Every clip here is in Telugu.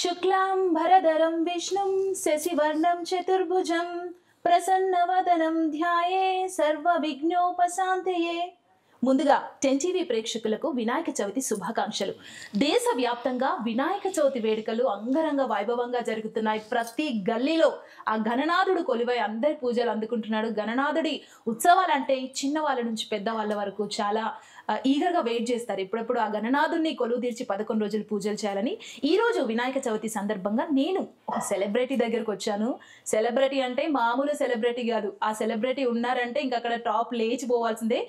శుక్లాం భరధరం విష్ణుం శశివర్ణం చతుర్భుజం ప్రసన్నవదనం ధ్యాయే సర్వ విఘ్నోపశాంతయే. ముందుగా 10 టీవీ ప్రేక్షకులకు వినాయక చవితి శుభాకాంక్షలు. దేశవ్యాప్తంగా వినాయక చవితి వేడుకలు అంగరంగ వైభవంగా జరుగుతున్నాయి. ప్రతి గల్లీలో ఆ గణనాథుడు కొలువై అందరి పూజలు అందుకుంటున్నాడు. గణనాథుడి ఉత్సవాలంటే చిన్న వాళ్ళ నుంచి పెద్ద వాళ్ళ వరకు చాలా ఈగర్గా వెయిట్ చేస్తారు. ఇప్పుడప్పుడు ఆ గణనాథుడిని కొలువు తీర్చి 11 రోజులు పూజలు చేయాలని. ఈరోజు వినాయక చవితి సందర్భంగా నేను ఒక సెలబ్రిటీ దగ్గరకు వచ్చాను. సెలబ్రిటీ అంటే మామూలు సెలబ్రిటీ కాదు. ఆ సెలబ్రిటీ ఉన్నారంటే ఇంక అక్కడ టాప్ లేచిపోవాల్సిందే.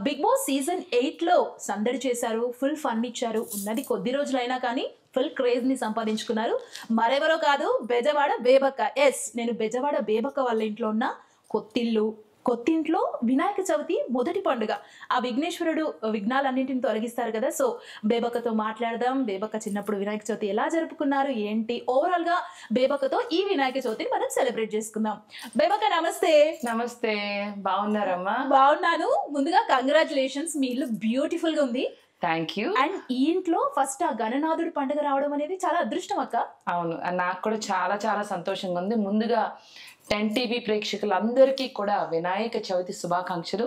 బిగ్ బాస్ సీజన్ 8లో సందడి చేశారు, ఫుల్ ఫన్ ఇచ్చారు. ఉన్నది కొద్ది రోజులైనా కానీ ఫుల్ క్రేజ్ ని సంపాదించుకున్నారు. మరెవరో కాదు, బెజవాడ బేబక్క. ఎస్, నేను బెజవాడ బేబక్క వాళ్ళ ఇంట్లో ఉన్న కొత్తింట్లో వినాయక చవితి మొదటి పండుగ. ఆ విఘ్నేశ్వరుడు విఘ్నాలన్నింటిని తొలగిస్తారు కదా. సో బేబక్కతో మాట్లాడదాం. బేబక్క చిన్నప్పుడు వినాయక చవితి ఎలా జరుపుకున్నారు, ఏంటి, ఓవరాల్ గా బేబక్కతో ఈ వినాయక చవితిని మనం సెలబ్రేట్ చేసుకుందాం. బేబక్క నమస్తే. నమస్తే, బాగున్నారమ్మా? బాగున్నాను. ముందుగా కంగ్రాచులేషన్స్, మీ ఇల్లు బ్యూటిఫుల్ గా ఉంది. Thank you. అండ్ ఈ ఇంట్లో ఫస్ట్ ఆ గణనాథుడి పండుగ రావడం అనేది చాలా అదృష్టం అక్క. అవును, నాకు కూడా చాలా చాలా సంతోషంగా ఉంది. ముందుగా 10 టీవీ ప్రేక్షకులందరికీ కూడా వినాయక చవితి శుభాకాంక్షలు.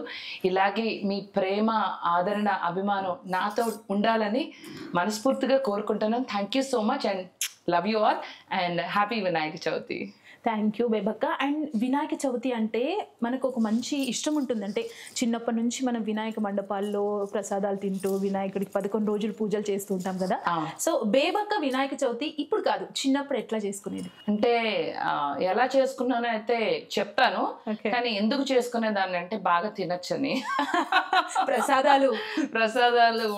ఇలాగే మీ ప్రేమ, ఆదరణ, అభిమానం నాతో ఉండాలని మనస్ఫూర్తిగా కోరుకుంటున్నాను. Thank you so much and love you all and happy Vinayaka Chavithi. Thank you Bebakka. And Vinayaka Chavithi అంటే మనకు ఒక మంచి ఇష్టం ఉంటుంది. అంటే చిన్నప్పటి నుంచి మనం వినాయక మండపాల్లో ప్రసాదాలు తింటూ వినాయకుడికి 11 రోజులు పూజలు చేస్తూ ఉంటాం కదా. సో బేబక్క వినాయక చవితి ఇప్పుడు కాదు, చిన్నప్పుడు ఎట్లా చేసుకునేది? అంటే ఎలా చేసుకున్నాను అయితే చెప్తాను, కానీ ఎందుకు చేసుకునేదాన్ని అంటే బాగా తినొచ్చని. ప్రసాదాలు,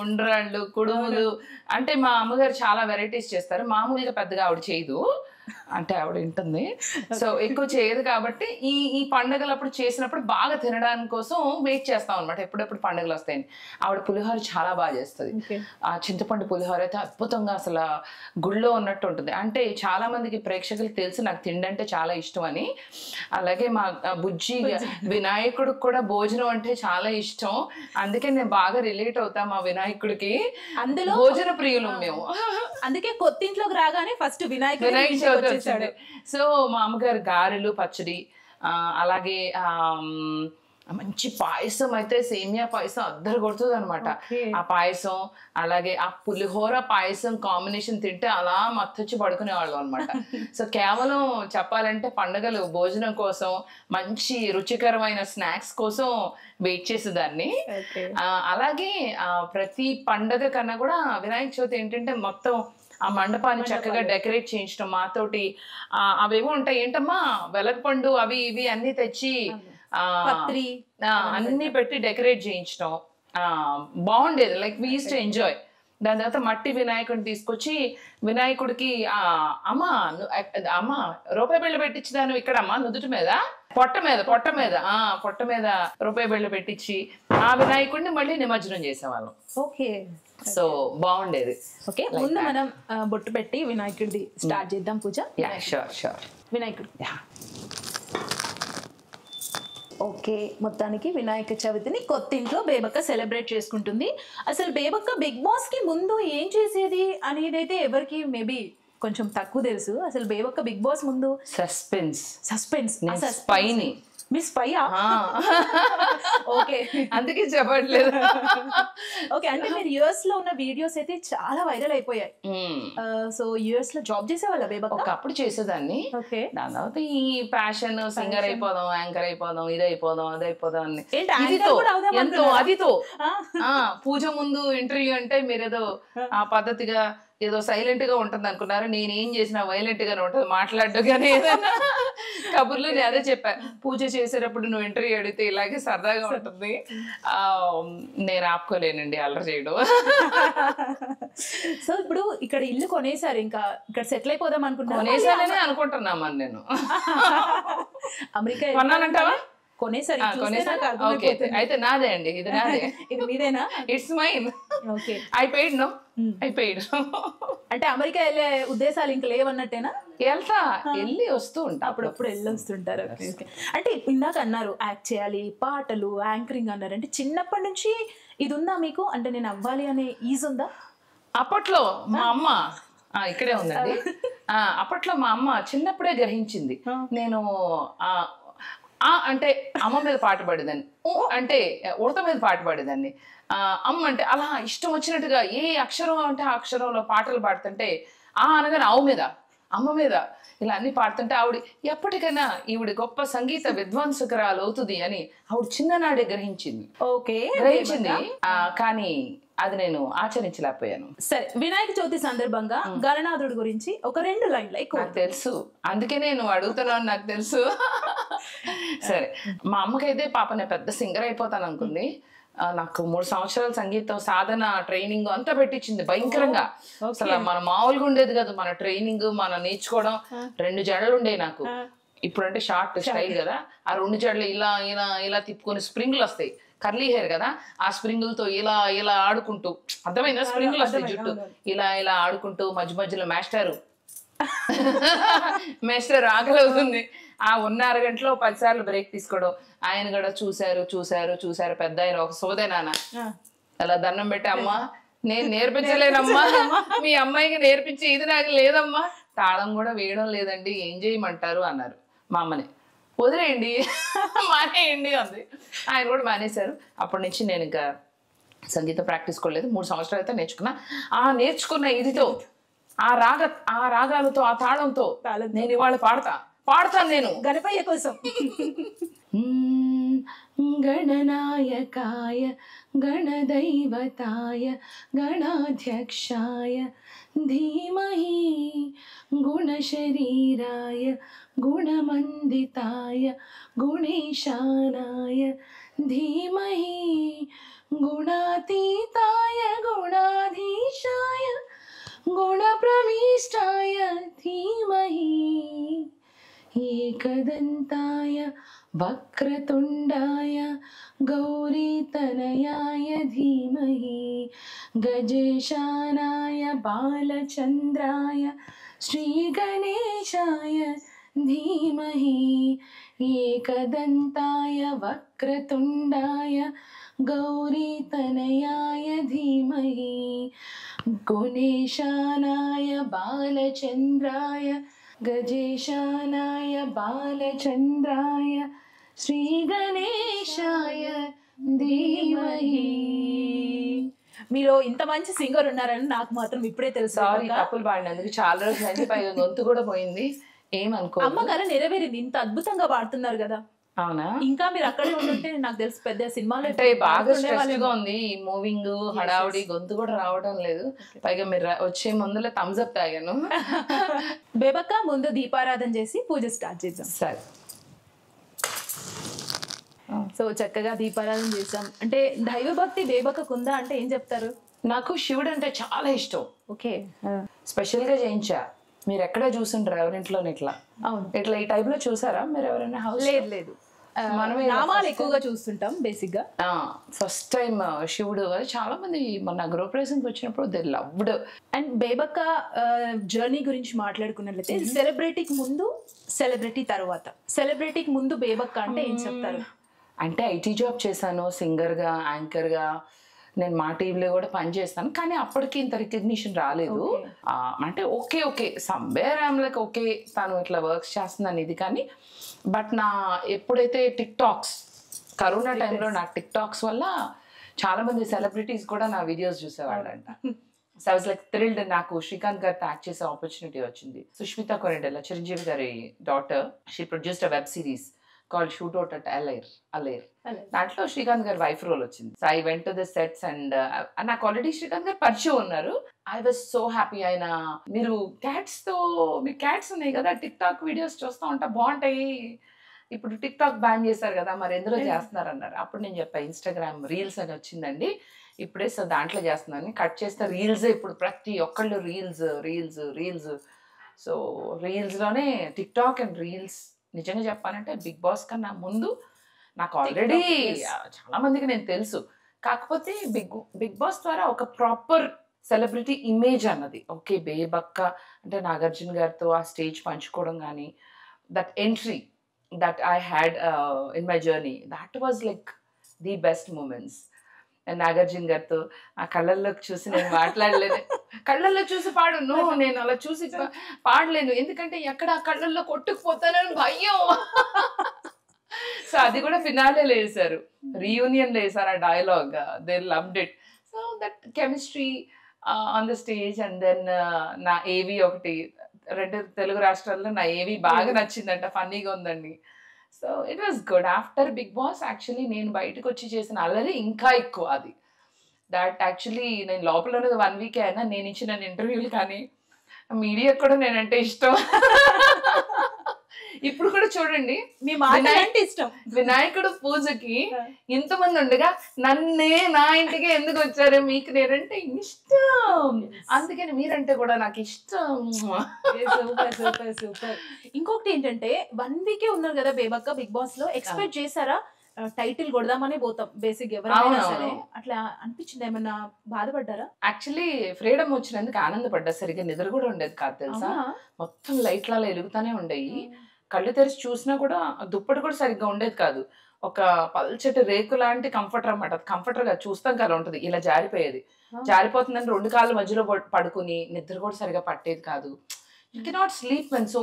ఉండ్రాళ్ళు, కుడుములు. అంటే మా అమ్మగారు చాలా వెరైటీస్ చేస్తారు. మామూలుగా పెద్దగా ఆవిడ చేయదు, అంటే ఆవిడ ఉంటుంది. సో ఎక్కువ చేయదు కాబట్టి ఈ పండుగలు అప్పుడు చేసినప్పుడు బాగా తినడానికి కోసం వెయిట్ చేస్తాం అనమాట, ఎప్పుడెప్పుడు పండుగలు వస్తాయని. ఆవిడ పులిహోర చాలా బాగా చేస్తుంది. ఆ చింతపండు పులిహోర అయితే అద్భుతంగా అసలు గుళ్ళో ఉన్నట్టు ఉంటుంది. అంటే చాలా మందికి ప్రేక్షకులకు తెలుసు నాకు తిండి అంటే చాలా ఇష్టం అని. అలాగే మా బుజ్జి వినాయకుడికి కూడా భోజనం అంటే చాలా ఇష్టం. అందుకే నేను బాగా రిలేట్ అవుతా మా వినాయకుడికి. అందులో భోజన ప్రియులు మేము. అందుకే కొత్తింట్లోకి రాగానే ఫస్ట్ వినాయక చవితి వచ్చింది. సో మా అమ్మగారు గారెలు, పచ్చడి, అలాగే మంచి పాయసం అయితే సేమియా పాయసం అద్దరు కొడుతుంది అనమాట. ఆ పాయసం అలాగే ఆ పులిహోర పాయసం కాంబినేషన్ తింటే అలా మత్తొచ్చి పడుకునేవాళ్ళం అనమాట. సో కేవలం చెప్పాలంటే పండుగలు భోజనం కోసం, మంచి రుచికరమైన స్నాక్స్ కోసం వెయిట్ చేసేదాన్ని. అలాగే ప్రతి పండుగ కన్నా కూడా వినాయక చవితి ఏంటంటే మొత్తం ఆ మండపాన్ని చక్కగా డెకరేట్ చేయించడం మాతోటి. అవేవో ఉంటాయి ఏంటమ్మా, వెలగపండు అవి ఇవి అన్ని తెచ్చి అన్ని పెట్టి డెకరేట్ చేయించడం బాగుండేది. Like we used to enjoy. దాని తర్వాత మట్టి వినాయకుడిని తీసుకొచ్చి వినాయకుడికి అమ్మ రూపాయి బిళ్ళ పెట్టించిదాను ఇక్కడ అమ్మ నుదుటి మీద పొట్ట మీద రూపాయి బిళ్ళ పెట్టించి ఆ వినాయకుడిని మళ్ళీ నిమజ్జనం చేసేవాళ్ళం. ఓకే, సో బాగుండేది. ఓకే, ముందు మనం బొట్టు పెట్టి వినాయకుడిది స్టార్ట్ చేద్దాం పూజ. షూర్. వినాయకుడు. ఓకే, మొత్తానికి వినాయక చవితిని కొత్తింట్లో బేబక్క సెలబ్రేట్ చేసుకుంటుంది. అసలు బేబక్క బిగ్ బాస్ కి ముందు ఏం చేసేది అనేది అయితే ఎవరికి మేబీ కొంచెం తక్కువ తెలుసు. అసలు బేబక్క బిగ్ బాస్ ముందు సస్పెన్స్ స్పైని. మీ స్పైయా? ఓకే, అందుకే చెప్పట్లేదు. ఓకే, అంటే మీరు యుఎస్ లో ఉన్న వీడియోస్ అయితే చాలా వైరల్ అయిపోయాయి. సో యుఎస్ లో జాబ్ చేసేవాళ్ళ బేబక్క? ఒకప్పుడు చేసేదాన్ని. దాని తర్వాత ఈ ప్యాషన్, సింగర్ అయిపోదాం, యాంకర్ అయిపోదాం, ఇది అయిపోదాం, అది అయిపోదాం అని అదితో పూజ ముందు ఇంటర్వ్యూ అంటే మీరేదో ఆ పద్ధతిగా ఏదో సైలెంట్ గా ఉంటుంది అనుకున్నారు. నేను ఏం చేసినా వైలెంట్ గానే ఉంటుంది, మాట్లాడడం కానీ ఏదైనా కబుర్లు. నేను అదే చెప్పా, పూజ చేసేటప్పుడు నువ్వు ఇంటర్వ్యూ అడిగితే ఇలాగే సరదాగా ఉంటుంది. నేను ఆపుకోలేనండి అల్లరి చేయడం. సో ఇప్పుడు ఇక్కడ ఇల్లు కొనేసారు, ఇంకా ఇక్కడ సెటిల్ అయిపోదాం అనుకుంటున్నా? కొనేసానని అనుకుంటున్నామని నేను. అమెరికా కొన్నానంటావా? కొనేసారి. అయితే నాదే అండి, ఇది నాదే. ఇది మీదేనా? It's mine. Okay, I paid no. అంటే అమెరికా వెళ్ళే ఉద్దేశాలు ఇంకా లేవన్నట్టేనా? వెళ్ళి వస్తూ ఉంటా, అప్పుడప్పుడు వెళ్ళి వస్తుంటారు. అంటే ఇందాక అన్నారు యాక్ట్ చేయాలి, పాటలు, యాంకరింగ్ అన్నారు. అంటే చిన్నప్పటి నుంచి ఇది ఉందా మీకు? అంటే నేను అవ్వాలి అనే ఈజ్ ఉందా? అప్పట్లో మా అమ్మ ఇక్కడే ఉందండి. అప్పట్లో మా అమ్మ చిన్నప్పుడే గ్రహించింది. నేను అంటే అమ్మ మీద పాట పాడేదాన్ని, అంటే ఉడత మీద పాట పాడేదాన్ని, అమ్మ అంటే అలా ఇష్టం వచ్చినట్టుగా ఏ అక్షరం అంటే ఆ అక్షరంలో పాటలు పాడుతుంటే అనగానే ఆవు మీద, అమ్మ మీద ఇలా అన్ని పాడుతుంటే ఆవిడ ఎప్పటికైనా ఈవిడ గొప్ప సంగీత విద్వాంసకురాలు అవుతుంది అని ఆవిడ చిన్ననాడే గ్రహించింది. కానీ అది నేను ఆచరించలేకపోయాను. సరే, వినాయక చవితి సందర్భంగా గణనాథుడి గురించి ఒక 2 లైన్లు నాకు తెలుసు, అందుకే నేను అడుగుతున్నాను, నాకు తెలుసు. సరే, మా అమ్మకైతే పాప నేను పెద్ద సింగర్ అయిపోతాను అనుకుంది. నాకు 3 సంవత్సరాల సంగీతం సాధన ట్రైనింగ్ అంతా పెట్టించింది భయంకరంగా. అసలు మన మామూలుగా ఉండేది కాదు మన ట్రైనింగ్, మనం నేర్చుకోవడం. 2 జడలు ఉండేవి నాకు. ఇప్పుడంటే షార్ట్ స్టైల్ కదా, ఆ 2 జడలు ఇలా ఇలా ఇలా తిప్పుకొని స్ప్రింగ్లు వస్తాయి, కర్లీ హెయిర్ కదా, ఆ స్ప్రింగులతో ఇలా ఇలా ఆడుకుంటూ, అర్థమైందా, స్ప్రింగులు వస్తాయి జుట్టు, ఇలా ఇలా ఆడుకుంటూ మధ్య మధ్యలో మేస్టర్ ఆకలి అవుతుంది, ఆ ఉన్న అరగంటలో 10 సార్లు బ్రేక్ తీసుకోవడం. ఆయన కూడా చూసారు పెద్ద ఆయన, ఒక సోదే నాన్న అలా దండం పెట్టి, అమ్మ నేను నేర్పించలేనమ్మా, మీ అమ్మాయికి నేర్పించి ఇది నాకు లేదమ్మా, తాళం కూడా వేయడం లేదండి, ఏం చేయమంటారు అన్నారు. మా అమ్మని వదిలేయండి మానేయండి అంది. ఆయన కూడా మానేశారు. అప్పటి నుంచి నేను ఇంకా సంగీతం ప్రాక్టీస్ కొనలేదు. 3 సంవత్సరాలు అయితే నేర్చుకున్నా. నేర్చుకున్న ఇదితో, ఆ రాగాలతో, ఆ తాళంతో నేను ఇవాళ పాడతాను నేను గణపయ్య కోసం. గణనాయకాయ గణదైవతాయ గణాధ్యక్షాయ ధీమహి గుణశరీరాయ గుణమందితాయ గుణేశానాయ ధీమహి గుణాతీతాయ గుణాధీశాయ గుణప్రవిష్టాయ ధీమహి एकदन्ताय वक्रतुण्डाय गौरीतनयाय धीमहि गजेशानाय बालचन्द्राय श्रीगणेशाय धीमहि एकदन्ताय वक्रतुण्डाय गौरीतनयाय धीमहि गुणेशानाय बालचन्द्राय गजेशानाय बालचन्द्राय श्रीगणेशाय धीमहि. మీరు ఇంత మంచి సింగర్ ఉన్నారని నాకు మాత్రం ఇప్పుడే తెలుసు. సారీ, తప్పులు పాడినందుకు చాలా రోజులు అయింది, పైగా గొంతు కూడా పోయింది, ఏమనుకో. అమ్మగారు నెరవేరింది, ఇంత అద్భుతంగా పాడుతున్నారు కదా. అవునా? ఇంకా మీరు అక్కడే ఉంటుంటే నాకు తెలిసి పెద్ద సినిమాలో బాగా స్ట్రెస్ గా ఉంది, మూవింగ్ హడావుడి, గొంతు కూడా రావడం లేదు. పైగా మీరు వచ్చే ముందులో థమ్స్ అప్ తాగాను. బేబక్క, ముందు దీపారాధన చేసి పూజ స్టార్ట్ చేద్దాం. సరే. సో చక్కగా దీపారాధన చేసాం. అంటే దైవభక్తి బేబక్కకు ఉందా అంటే ఏం చెప్తారు? నాకు శివుడు అంటే చాలా ఇష్టం. ఓకే, స్పెషల్ గా చేయించా. మీరు ఎక్కడ చూసిండ్రు ఎవరింట్లో ఇట్లా? అవును, ఇట్లా ఈ టైప్ లో చూసారా మీరు ఎవరైనా హౌస్? లేదు, మనమే నామాలు ఎక్కువగా చూస్తుంటాం బేసిక్ గా. ఫస్ట్ టైం శివుడు, చాలా మంది మన గృహప్రవేశంకి వచ్చినప్పుడు దే లవ్డ్. అండ్ బేబక్క జర్నీ గురించి మాట్లాడుకున్నట్లయితే, సెలబ్రిటీకి ముందు, సెలబ్రిటీ తర్వాత, సెలబ్రిటీకి ముందు బేబక్క అంటే ఏం చెప్తారు? అంటే ఐటీ జాబ్ చేశాను, సింగర్గా, యాంకర్గా. నేను మా టీవీలో కూడా పనిచేస్తాను, కానీ అప్పటికి ఇంత రికగ్నిషన్ రాలేదు. అంటే okay somewhere I'm like okay, తను ఇట్లా వర్క్స్ చేస్తున్నాను ఇది. కానీ బట్ ఎప్పుడైతే టిక్టాక్స్, కరోనా టైంలో నా టిక్టాక్స్ వల్ల చాలా మంది సెలబ్రిటీస్ కూడా నా వీడియోస్ చూసేవాళ్ళంట. So I was like thrilled. నాకు శ్రీకాంత్ గారితో యాక్ట్ చేసే ఆపర్చునిటీ వచ్చింది. సుష్మిత కొరెండెల్లా, చిరంజీవి గారి daughter, she produced a web series called Shootout at Allaire. దాంట్లో శ్రీకాంత్ గారి వైఫ్ రోల్ వచ్చింది. So I went to the sets and నాకు ఆల్రెడీ శ్రీకాంత్ గారు పరిచయం ఉన్నారు. I was so happy. ఆయన, మీరు మీ క్యాట్స్ ఉన్నాయి కదా, టిక్ టాక్ వీడియోస్ చూస్తూ ఉంటా, బాగుంటాయి, ఇప్పుడు టిక్ టాక్ బ్యాన్ చేశారు కదా, మరి ఎందులో చేస్తున్నారు అన్నారు. అప్పుడు నేను చెప్పా, ఇన్స్టాగ్రామ్ రీల్స్ అని వచ్చిందండి ఇప్పుడే, సో దాంట్లో చేస్తున్నాను. కట్ చేస్తే రీల్స్, ఇప్పుడు ప్రతి ఒక్కళ్ళు రీల్స్. సో రీల్స్లోనే టిక్ టాక్ అండ్ రీల్స్. నిజంగా చెప్పాలంటే బిగ్ బాస్ కన్నా ముందు నాకు ఆల్రెడీ చాలా మందికి నేను తెలుసు. కాకపోతే బిగ్ బాస్ ద్వారా ఒక ప్రాపర్ సెలబ్రిటీ ఇమేజ్ అన్నది, ఓకే బేబక్క అంటే నాగార్జున గారితో ఆ స్టేజ్ పంచుకోవడం కానీ, that entry that I had in my journey, that was like the best moments. Nagarjuna గారితో ఆ కళ్ళల్లోకి చూసి నేను మాట్లాడలేను. కళ్ళల్లో చూసి పాడు నువ్వు, నేను అలా చూసి పాడలేను, ఎందుకంటే ఎక్కడ ఆ కళ్ళల్లో కొట్టుకుపోతానని భయం. సో అది కూడా ఫినాలే వేసారు, రీయూనియన్ వేసారు ఆ dialogue. They loved it. So that chemistry on the stage. And then నా ఏవి ఒకటి, 2 తెలుగు రాష్ట్రాల్లో నా ఏవి బాగా నచ్చిందంట, ఫన్నీగా ఉందండి. So it was good. After Bigg Boss actually నేను బయటకు వచ్చి చేసిన అల్లరి ఇంకా ఎక్కువ. అది దట్ యాక్చువల్లీ నేను లోపల ఉన్నది 1 వీక్ అయినా నేను ఇచ్చిన ఇంటర్వ్యూలు కానీ మీడియాకి కూడా నేనంటే ఇష్టం. ఇప్పుడు కూడా చూడండి, మీ మాటలంటే ఇష్టం. వినాయకుడు పూజకి ఇంతమంది ఉండగా నన్నే నా ఇంటికి ఎందుకు వచ్చారు, మీకు నేనంటే ఇష్టం, అందుకని మీరంటే కూడా నాకు ఇష్టం. Super super super. ఇంకొకటి ఏంటంటే 1 వీకే ఉన్నారు కదా బేబక్క బిగ్ బాస్ లో, ఎక్స్పెక్ట్ చేశారా టైటిల్ కొడదామనే పోతాం బేసిక్ ఎవరైనా సరే, అట్లా అనిపించింది? ఏమన్నా బాధపడ్డారా? యాక్చువల్లీ ఫ్రీడమ్ వచ్చినందుకు ఆనందపడ్డా. సరిగ్గా నిద్ర కూడా ఉండేది కాదు తెలుసా, మొత్తం లైట్ల వెలుగుతానే ఉండేవి. కళ్ళు తెరిచి చూసినా కూడా దుప్పటి కూడా సరిగ్గా ఉండేది కాదు. ఒక పల్చటి రేకు లాంటి కంఫర్టర్ అన్నమాట. కంఫర్టర్ గా చూస్తాం కదా ఉంటది, ఇలా జారిపోయేది. జారిపోతుందని 2 కాళ్ళ మధ్యలో పడుకుని నిద్ర కూడా సరిగా పట్టేది కాదు. You cannot sleep when so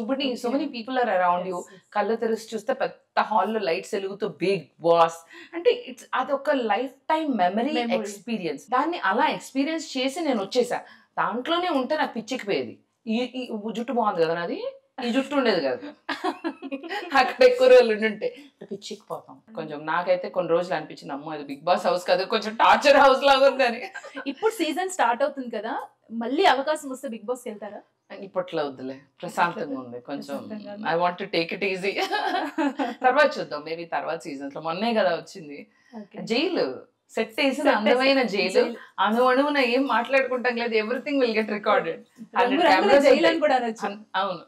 many people are around you. కళ్ళు తెరిచి చూస్తే పెద్ద హాల్లో లైట్స్ వెలుగుతూ బిగ్ బాస్ అంటే అదొక లైఫ్ టైం మెమరీ ఎక్స్పీరియన్స్. దాన్ని అలా ఎక్స్పీరియన్స్ చేసి నేను వచ్చేసా. దాంట్లోనే ఉంటే నాకు పిచ్చికిపోయేది. ఈ జుట్టు బాగుంది కదా నాది, ఈ జుట్టు ఉండేది కదా, అక్కడ ఎక్కువ రోజులు ఉండుంటే పిచ్చికిపోతాం. కొంచెం నాకైతే కొన్ని రోజులు అనిపించింది, అమ్మో అది బిగ్ బాస్ హౌస్ కదా, కొంచెం టార్చర్ హౌస్ లాగా ఉందని. ఇప్పుడు సీజన్ స్టార్ట్ అవుతుంది కదా, మళ్ళీ అవకాశం వస్తే బిగ్ బాస్ వెళ్తారా? ఇప్పట్లో వద్దులే, ప్రశాంతంగా ఉంది కొంచెం. I want to take it easy. తర్వాత చూద్దాం, మేబీ తర్వాత సీజన్స్ లో. మొన్నే కదా వచ్చింది జైలు, సెట్ వేసిన అందమైన జైలు, అణువున ఏం మాట్లాడుకుంటాం లేదు, ఎవ్రీథింగ్ విల్ గెట్ రికార్డెడ్. అవును.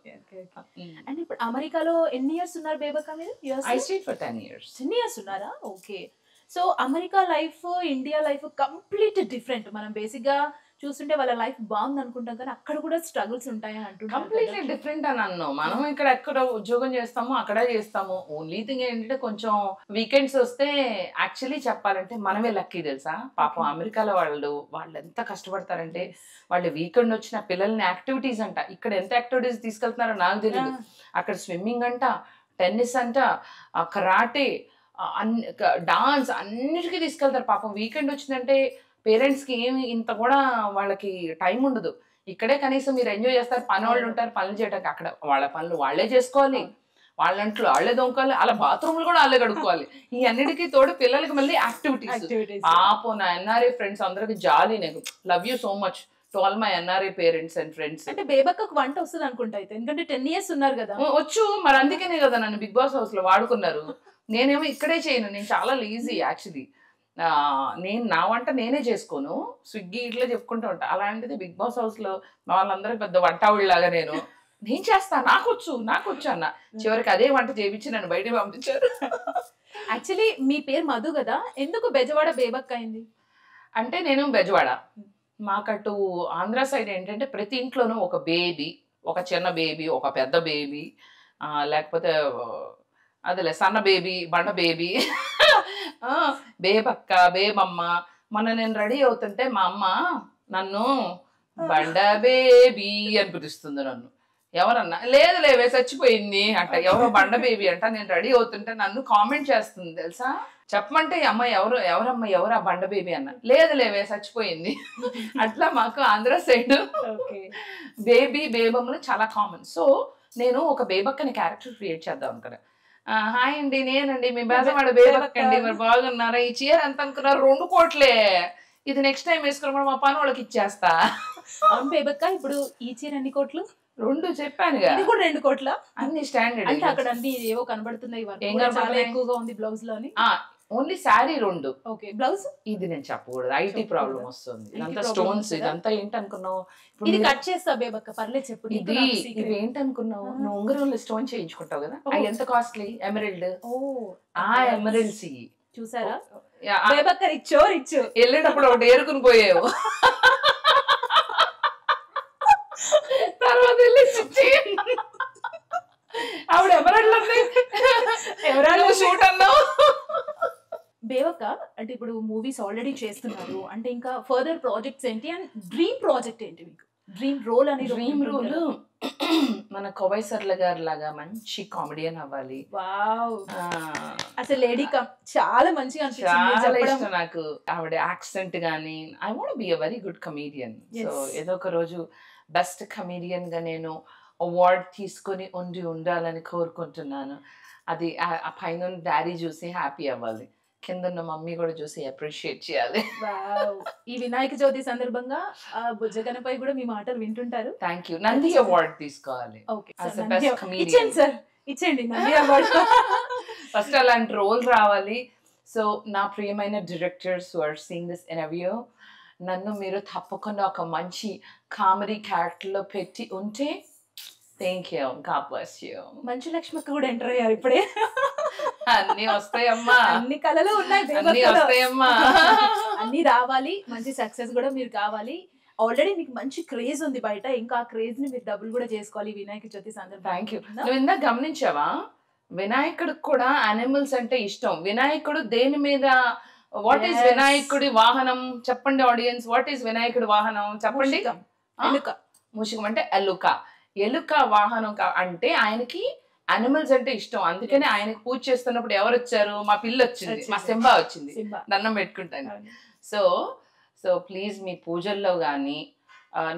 అండ్ ఇప్పుడు అమెరికాలో ఎన్ని ఇయర్స్ ఉన్నారు బేబక్క మీరు? I stayed for 10 years. 10 years ఉన్నారా? Okay. So America life India life complete different. మనం బేసిక్ గా చూస్తుంటే వాళ్ళ లైఫ్ బాగుంది అనుకుంటాం, కానీ అక్కడ కూడా స్ట్రగుల్స్ ఉంటాయని అంటుంటారు. కంప్లీట్లీ డిఫరెంట్ అని అన్నాం. మనం ఇక్కడ ఎక్కడ ఉద్యోగం చేస్తామో అక్కడే చేస్తాము. ఓన్లీ థింగ్ ఏంటంటే కొంచెం వీకెండ్స్ వస్తే యాక్చువల్లీ చెప్పాలంటే మనమే లక్కీ తెలుసా. పాపం అమెరికాలో వాళ్ళు ఎంత కష్టపడతారంటే, వాళ్ళు వీకెండ్ వచ్చిన పిల్లల్ని యాక్టివిటీస్ అంట, ఇక్కడ ఎంత యాక్టివిటీస్ తీసుకెళ్తున్నారో నాకు తెలియదు. అక్కడ స్విమ్మింగ్ అంట, టెన్నిస్ అంట, కరాటే, డాన్స్ అన్నిటికీ తీసుకెళ్తారు. పాపం వీకెండ్ వచ్చిందంటే పేరెంట్స్కి ఏమి ఇంత కూడా వాళ్ళకి టైం ఉండదు. ఇక్కడే కనీసం మీరు ఎంజాయ్ చేస్తారు, పని వాళ్ళు ఉంటారు పనులు చేయడానికి. అక్కడ వాళ్ళ పనులు వాళ్ళే చేసుకోవాలి, వాళ్ళంట్లో వాళ్ళే దొంగకోవాలి, అలా బాత్రూమ్లు కూడా వాళ్ళే కడుక్కోవాలి. ఈ అన్నిటికీ తోడు పిల్లలకి మళ్ళీ యాక్టివిటీస్. పాపం నా ఎన్ఆర్ఐ ఫ్రెండ్స్ అందరికి జాలీ. నేను love you so much to all my NRI parents and friends. అంటే బేబక్కకు వంట వస్తుంది అనుకుంటా అయితే, ఎందుకంటే 10 years ఉన్నారు కదా. వచ్చు మరి, అందుకనే కదా నన్ను బిగ్ బాస్ హౌస్ లో వాడుకున్నారు. నేనేమో ఇక్కడే చేయను, నేను చాలా లేజీ యాక్చువల్లీ. నేను నా వంట నేనే చేసుకోను, స్విగ్గీ ఇట్లా చెప్పుకుంటూ ఉంటా. అలాంటిది బిగ్ బాస్ హౌస్ లో వాళ్ళందరూ పెద్ద వంటావుళ్ళలాగా నేను చేస్తా, నాకొచ్చు అన్న. చివరికి అదే వంట చేయించి నన్ను బయట పంపించారు. యాక్చువల్లీ మీ పేరు మధు కదా, ఎందుకు బెజవాడ బేబక్క అయింది? అంటే నేను బెజవాడ, మాకటు ఆంధ్ర సైడ్ ఏంటంటే ప్రతి ఇంట్లోనూ ఒక బేబీ, ఒక చిన్న బేబీ, ఒక పెద్ద బేబీ, లేకపోతే అదిలే సన్న బేబీ, బండ బేబీ, బేబక్క, బేబమ్మ. మొన్న నేను రెడీ అవుతుంటే మా అమ్మ నన్ను బండ బేబీ అని పిలుస్తుంది. నన్ను ఎవరన్నా లేదు లేవే చచ్చిపోయింది అంట, ఎవరో బండ బేబీ అంట. నేను రెడీ అవుతుంటే నన్ను కామెంట్ చేస్తుంది తెలుసా. చెప్పమంటే అమ్మ ఎవరమ్మ ఎవరు ఆ బండ బేబీ అన్న, లేదు లేవే చచ్చిపోయింది. అట్లా మాకు ఆంధ్ర సైడ్ బేబీ బేబమ్మలు చాలా కామన్. సో నేను ఒక బేబక్కని క్యారెక్టర్ క్రియేట్ చేద్దాం అనుకున్నా. హాయ్ అండి, నేనండి మీ బేజవాడ బేబక్క అండి, మరి బాగున్నారా? ఈ చీర ఎంత అనుకున్నారు? 2 కోట్లే. ఇది నెక్స్ట్ టైం వేసుకుని మా పని వాళ్ళకి ఇచ్చేస్తా. అవును బేబక్క, ఇప్పుడు ఈ చీర ఎన్ని కోట్లు? 2 చెప్పాను, ఇది కూడా 2 కోట్ల. అన్ని స్టాండర్డ్. అంటే అక్కడ అన్ని ఏవో కనబడుతున్నాయి, చాలా ఎక్కువగా ఉంది బ్లౌజ్ లోని. ఓన్లీ శారీ 2. ఓకే, బ్లౌజ్ ఇది నేను చెప్పకూడదు, ఐటీ ప్రాబ్లం వస్తుంది. ఇదంతా స్టోన్స్, ఇదంతా ఏంటనుకున్నావు? ఇది కట్ చేస్తా బేబక్క, పర్లేదు చెప్పు. ఇది ఏంటనుకున్నావు? నువ్వు ఉంగరంలో స్టోన్ చేయించుకుంటావు కదా, అది ఎంత కాస్ట్లీ? ఎమరల్డ్. ఎమరల్డ్స్ చూసారా బేబక్క, రిచ్చు వెళ్ళేటప్పుడు ఒకటి ఏరుకుని పోయేవు, తర్వాత వెళ్ళి ఆవిడ ఎమరల్డ్ షూట్ అన్నావు. బేబక్క అంటే ఇప్పుడు ఇప్పుడు మూవీస్ ఆల్రెడీ చేస్తున్నారు అంటే ఇంకా ఫర్దర్ ప్రాజెక్ట్స్ ఏంటి అండ్ డ్రీమ్ ప్రాజెక్ట్ ఏంటి మీకు డ్రీమ్ రోల్ అనేది డ్రీమ్ రోల్ మన కోవై సర్ల గారి లాగా మంచి కామెడియన్ అవ్వాలి. వావ్ అసలు లేడీ చాలా మంచిగా అనిపించింది చాలా ఇష్టం నాకు ఆవిడ యాక్సెంట్ గానీ. I want be a very good comedian. So ఏదో ఒక రోజు బెస్ట్ కమీడియన్ గా నేను అవార్డ్ తీసుకొని ఉండాలని కోరుకుంటున్నాను. అది ఆ పైన డాడీ చూసి హ్యాపీ అవ్వాలి, కింద ఉన్న మమ్మీ కూడా చూసి అప్రిషియేట్ చేయాలి. ఈ వినాయక చవితి సందర్భంగా బుజ్జగనపై కూడా మీ మాటలు వింటుంటారు. Thank you. నంది అవార్డ్ తీసుకోవాలి. ఇచ్చేయండి నంది అవార్డ్. ఫస్ట్ అలాంటి రోల్ రావాలి. సో నా ప్రియమైన directors who are seeing this interview, నన్ను మీరు తప్పకుండా ఒక మంచి కామెడీ క్యారెక్టర్ లో పెట్టి ఉంటే thank you. God bless you. మంచు లక్ష్మక్క కూడా ఎంటర్ అయ్యారు ఇప్పుడే. అన్ని వస్తాయమ్మా, అన్ని కళలు ఉన్నాయి, అన్ని వస్తాయమ్మా. అన్ని రావాలి, మంచి సక్సెస్ కూడా మీరు కావాలి. ఆల్రెడీ మీకు మంచి క్రేజ్ ఉంది బయట, ఇంకా ఆ క్రేజ్ ని మీరు డబుల్ కూడా చేసుకోవాలి వినాయక చవితి సందర్భంగా. Thank you. నువ్వు ఇందాక గమనించావా, వినాయకుడికి కూడా యానిమల్స్ అంటే ఇష్టం. వినాయకుడు దేని మీద, వాట్ ఈస్ వినాయకుడి వాహనం చెప్పండి ఆడియన్స్, వాట్ ఈస్ వినాయకుడి వాహనం చెప్పండి. ఎలుక. మూషికం అంటే ఎలుక. ఎలుక వాహనం అంటే ఆయనకి యానిమల్స్ అంటే ఇష్టం. అందుకని ఆయనకి పూజ చేస్తున్నప్పుడు ఎవరు వచ్చారు, మా పిల్ల వచ్చింది, మా సింబా వచ్చింది, దండం పెట్టుకుంటాను. సో సో ప్లీజ్ మీ పూజల్లో కానీ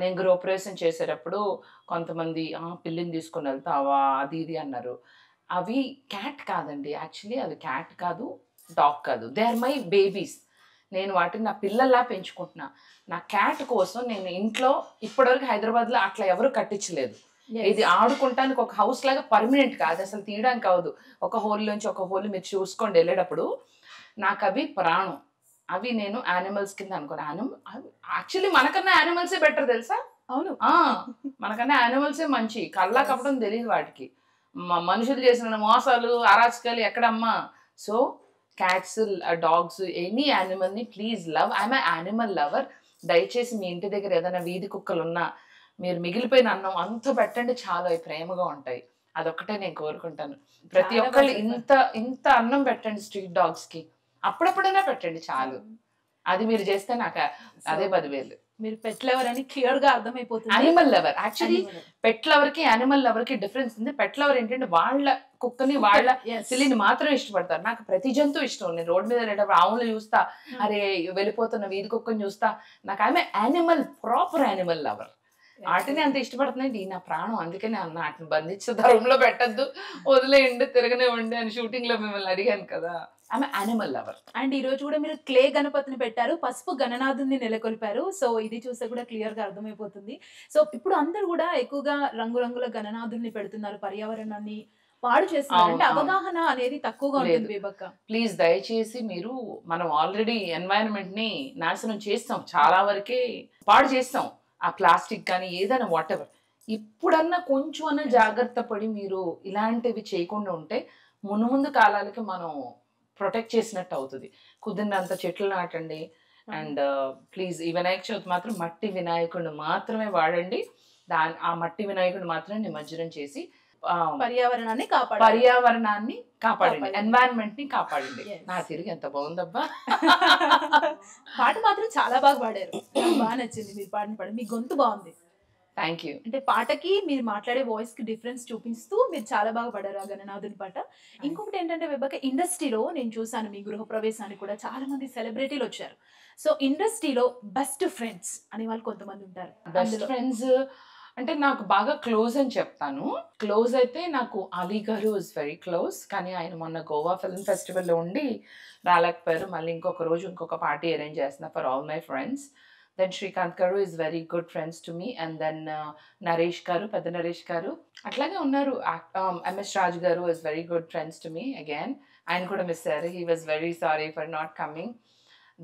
నేను గృహప్రవేశం చేసేటప్పుడు కొంతమంది పిల్లిని తీసుకొని వెళ్తావా అది ఇది అన్నారు. అవి క్యాట్ కాదండి, యాక్చువల్లీ అవి క్యాట్ కాదు, డాగ్ కాదు, దే ఆర్ మై బేబీస్. నేను వాటిని నా పిల్లల్లా పెంచుకుంటున్నా. నా క్యాట్ కోసం నేను ఇంట్లో ఇప్పటివరకు హైదరాబాద్లో అట్లా ఎవరు కట్టించలేదు. ఇది ఆడుకుంటానికి ఒక హౌస్ లాగా పర్మనెంట్ కాదు, అసలు తీయడానికి కావదు. ఒక హోల్ నుంచి ఒక హోల్ మీరు చూసుకోండి వెళ్ళేటప్పుడు. నాకు అవి ప్రాణం. అవి నేను యానిమల్స్ కింద అనుకోను. యాక్చువల్లీ మనకన్నా యానిమల్సే బెటర్ తెలుసా. అవును, మనకన్నా యానిమల్సే మంచి. కల్లా కప్పడం తెలియదు వాటికి. మనుషులు చేసిన మోసాలు అరాచకాలు ఎక్కడమ్మా. సో క్యాట్స్, డాగ్స్, ఎనీ యానిమల్ని please love. I'm a animal lover. దయచేసి మీ ఇంటి దగ్గర ఏదైనా వీధి కుక్కలు ఉన్నా మీరు మిగిలిపోయిన అన్నం అంత పెట్టండి, చాలా అవి ప్రేమగా ఉంటాయి. అదొక్కటే నేను కోరుకుంటాను. ప్రతి ఒక్కళ్ళు ఇంత అన్నం పెట్టండి స్ట్రీట్ డాగ్స్ కి, అప్పుడప్పుడైనా పెట్టండి చాలు. అది మీరు చేస్తే నాకు అదే 10,000. మీరు పెట్ లవర్ అని క్లియర్ గా అర్థమైపోతుంది. Animal lover. యాక్చువల్లీ పెట్ లవర్ కి యానిమల్ లవర్ కి డిఫరెన్స్ ఉంది. పెట్ లవర్ ఏంటంటే వాళ్ళ కుక్కని వాళ్ళ సిల్లిని మాత్రం ఇష్టపడతారు. నాకు ప్రతి జంతువు ఇష్టం. నేను రోడ్ మీద వెళ్ళేటప్పుడు ఆవులు చూస్తా, అరే వెళ్ళిపోతున్న వీధి కుక్కని చూస్తా. నాకు ఆమె యానిమల్, ప్రాపర్ యానిమల్ లవర్. వాటిని అంత ఇష్టపడుతున్నాయి నా ప్రాణం. అందుకని వాటిని బంధించే ధరంలో పెట్టద్దు, వదిలేయండి, తిరగనివ్వండి అని షూటింగ్ లో మిమ్మల్ని అడిగాను కదా. ఆమె యానిమల్ లవర్. అండ్ ఈ రోజు కూడా మీరు క్లే గణపతిని పెట్టారు, పసుపు గణనాథుని నెలకొల్పారు. సో ఇది చూస్తే కూడా క్లియర్ గా అర్థమైపోతుంది. సో ఇప్పుడు అందరూ కూడా ఎక్కువగా రంగురంగుల గణనాథుల్ని పెడుతున్నారు, పర్యావరణాన్ని పాడు చేస్తున్నారు. అంటే అవగాహన అనేది తక్కువగా ఉంటుంది బేబక్క. ప్లీజ్ దయచేసి మీరు, మనం ఆల్రెడీ ఎన్వైరన్మెంట్ ని నాశనం చేస్తాం, చాలా వరకే పాడు చేస్తాం. ఆ ప్లాస్టిక్ కానీ ఏదైనా వాట్ ఎవర్. ఇప్పుడన్నా కొంచెం అన్న జాగ్రత్త పడి మీరు ఇలాంటివి చేయకుండా ఉంటే ముందు కాలాలకి మనం ప్రొటెక్ట్ చేసినట్టు అవుతుంది. కుదిరినంత చెట్లు నాటండి. అండ్ ప్లీజ్ ఈ వినాయక చవితి మాత్రం మట్టి వినాయకుడిని మాత్రమే వాడండి. ఆ మట్టి వినాయకుడిని మాత్రమే నిమజ్జనం చేసి పర్యావరణాన్ని కాపాడండి, ఎన్వైరన్మెంట్ ని కాపాడండి. నా తిరిగి ఎంత బాగుందబ్బా. పాట మాత్రం చాలా బాగా పాడారు, బాగా నచ్చింది మీరు పాడిన పాట. మీ గొంతు బాగుంది. Thank you. అంటే పాటకి మీరు మాట్లాడే వాయిస్ కి డిఫరెన్స్ చూపిస్తూ మీరు చాలా బాగా పాడారు ఆ గణనాథుని పాట. ఇంకొకటి ఏంటంటే బేబక్క, ఇండస్ట్రీలో నేను చూసాను మీ గృహప్రవేశానికి కూడా చాలా మంది సెలబ్రిటీలు వచ్చారు. సో ఇండస్ట్రీలో బెస్ట్ ఫ్రెండ్స్ అనే వాళ్ళు కొంతమంది ఉంటారు. బెస్ట్ ఫ్రెండ్స్ అంటే నాకు బాగా క్లోజ్ అని చెప్తాను. క్లోజ్ అయితే నాకు అలీ గారు ఇస్ వెరీ క్లోజ్. కానీ ఆయన మొన్న గోవా ఫిల్మ్ ఫెస్టివల్లో ఉండి రాలేకపోయారు. మళ్ళీ ఇంకొక రోజు ఇంకొక పార్టీ అరేంజ్ చేస్తున్నా for all my friends. Then Srikanth garu is very good friends to me. And then Naresh garu, పెద్ద నరేష్ గారు అట్లాగే ఉన్నారు. MS Raju garu is very good friends to me again. ఆయన కూడా మిస్ అయ్యారు. He was very sorry for not coming.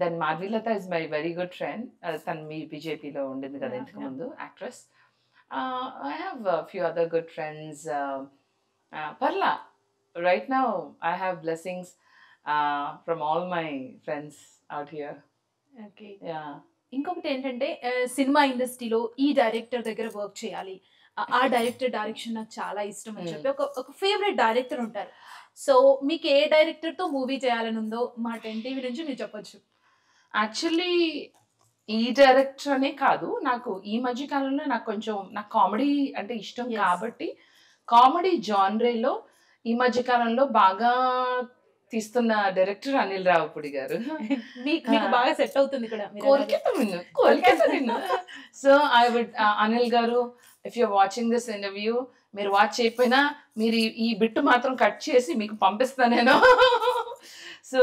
Then Madhavilatha is my very good friend. తను మీ బీజేపీలో ఉండింది కదా ఇంతకు ముందు, actress. I have a few other good friends. Parla, right now I have blessings from all my friends out here. Okay. Yeah. ఇంకొకటి ఏంటంటే సినిమా ఇండస్ట్రీలో ఈ డైరెక్టర్ దగ్గర వర్క్ చేయాలి, ఆ డైరెక్టర్ డైరెక్షన్ నాకు చాలా ఇష్టం అని చెప్పి ఒక ఫేవరెట్ డైరెక్టర్ ఉంటారు. సో మీకు ఏ డైరెక్టర్ తో మూవీ చేయాలని ఉందో మా 10 TV నుంచి మీరు చెప్పొచ్చు. యాక్చువల్లీ ఈ డైరెక్టర్ అనే కాదు, నాకు ఈ మధ్య కాలంలో నాకు కామెడీ అంటే ఇష్టం కాబట్టి కామెడీ జాన్రేలో ఈ మధ్య కాలంలో బాగా తీస్తున్న డైరెక్టర్ అనిల్ రావిపూడి గారు. మీకు బాగా సెట్ అవుతుంది ఇక్కడ. కోల్కతా విన్ను. సో ఐ వుడ్ అనిల్ గారు, if you watching this interview, మీరు వాచ్ చేయకపోయినా మీరు ఈ బిట్టు మాత్రం కట్ చేసి మీకు పంపిస్తాను నేను. So